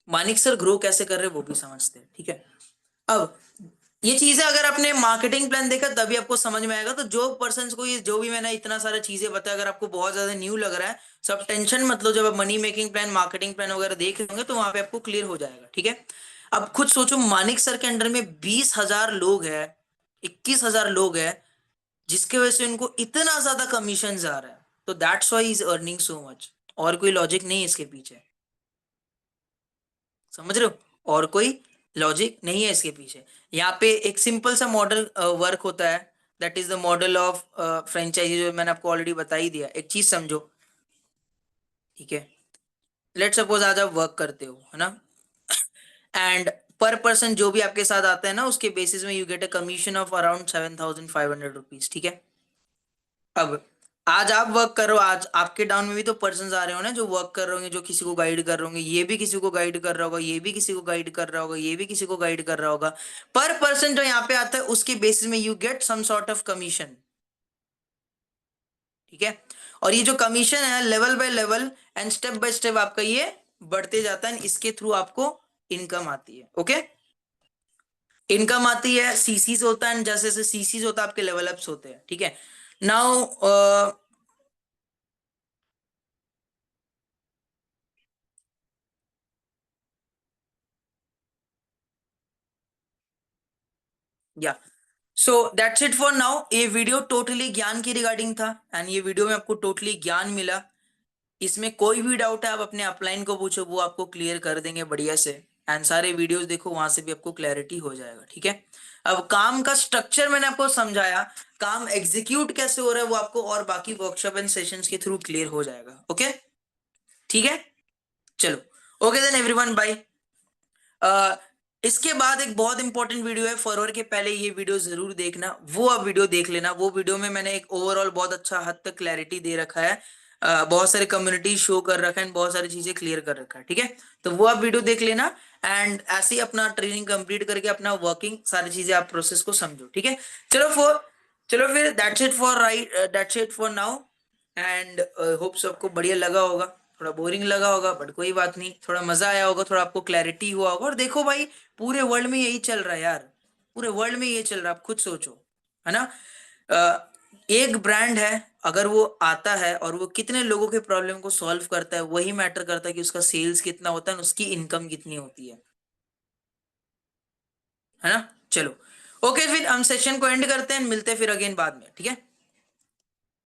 मानिक सर ग्रो कैसे कर रहे हैं वो भी समझते हैं. ठीक है, अब ये चीजें अगर आपने मार्केटिंग प्लान देखा तभी आपको समझ में आएगा. तो जो पर्सन को ये जो भी मैंने इतना सारा चीजें बताया, अगर आपको बहुत ज्यादा न्यू लग रहा है, सब टेंशन मत लो. जब आप money making plan, marketing plan वगैरह देख रहे होंगे तो वहां पे आपको क्लियर हो जाएगा. ठीक है, अब खुद सोचो, मानिक सर के अंडर में 20,000 लोग है, 21,000 लोग है, जिसके वजह से उनको इतना ज्यादा कमीशन आ रहा है. तो that's why is earning so much. और कोई लॉजिक नहीं है इसके पीछे, समझ रहे हो? और कोई लॉजिक नहीं है इसके पीछे. यहाँ पे एक सिंपल सा मॉडल वर्क होता है, that is the model of franchise, जो मैंने आपको ऑलरेडी बता ही दिया. एक चीज समझो, ठीक है, लेट सपोज आज आप वर्क करते हो, है ना, एंड पर पर्सन जो भी आपके साथ आता है ना, उसके बेसिस में you get a commission of around 7,500 rupees. ठीक है, अब आज आप वर्क कर रहे हो, आज आपके डाउन में भी तो पर्सन आ रहे हो ना जो वर्क कर रहे होंगे, जो किसी को गाइड कर रहे होंगे, ये भी किसी को गाइड कर रहा होगा, ये भी किसी को गाइड कर रहा होगा, ये भी किसी को गाइड कर रहा होगा. पर पर्सन जो यहाँ पे आता है उसके बेसिस में you get some sort of commission. ठीक है, और ये जो कमीशन है level by level and step by step आपका ये बढ़ते जाता है. इसके थ्रू आपको इनकम आती है. ओके, इनकम आती है, सीसीज होता है, जैसे जैसे सीसीज होता है आपके लेवल अप्स होते हैं. ठीक है, नाउ या so that's it for now. ये वीडियो टोटली ज्ञान की रिगार्डिंग था, एंड ये वीडियो में आपको टोटली ज्ञान मिला. इसमें कोई भी डाउट है आप अपने अपलाइन को पूछो, वो आपको क्लियर कर देंगे बढ़िया से. एंड सारे वीडियोस देखो, वहां से भी आपको क्लैरिटी हो जाएगा. ठीक है, अब काम का स्ट्रक्चर मैंने आपको समझाया, काम एग्जीक्यूट कैसे हो रहा है वो आपको और बाकी वर्कशॉप एंड सेशंस के थ्रू क्लियर हो जाएगा. ओके, ठीक है, चलो ओके देन एवरीवन, बाय. इसके बाद एक बहुत इंपॉर्टेंट वीडियो है, फॉरवर्ड के पहले ये वीडियो जरूर देखना. वो आप वीडियो देख लेना. वो वीडियो में मैंने एक ओवरऑल बहुत अच्छा हद तक क्लैरिटी दे रखा है, बहुत सारे कम्युनिटी शो कर रखा है, बहुत सारी चीजें क्लियर कर रखा है. ठीक है, तो वो आप वीडियो देख लेना. एंड ऐसे ही अपना ट्रेनिंग कंप्लीट करके अपना वर्किंग सारी चीजें आप प्रोसेस को समझो. ठीक है, चलो फिर that's it for right, that's it for now. And hope सबको बढ़िया लगा होगा. थोड़ा बोरिंग लगा होगा बट कोई बात नहीं, थोड़ा मजा आया होगा, थोड़ा आपको क्लैरिटी हुआ होगा. और देखो भाई, पूरे वर्ल्ड में यही चल रहा है यार, पूरे वर्ल्ड में ये चल रहा है, आप खुद सोचो, है ना. एक ब्रांड है, अगर वो आता है और वो कितने लोगों के प्रॉब्लम को सॉल्व करता है, वही मैटर करता है कि उसका सेल्स कितना होता है, उसकी इनकम कितनी होती है ना. चलो ओके, फिर हम सेशन को एंड करते हैं, मिलते हैं फिर अगेन बाद में. ठीक है.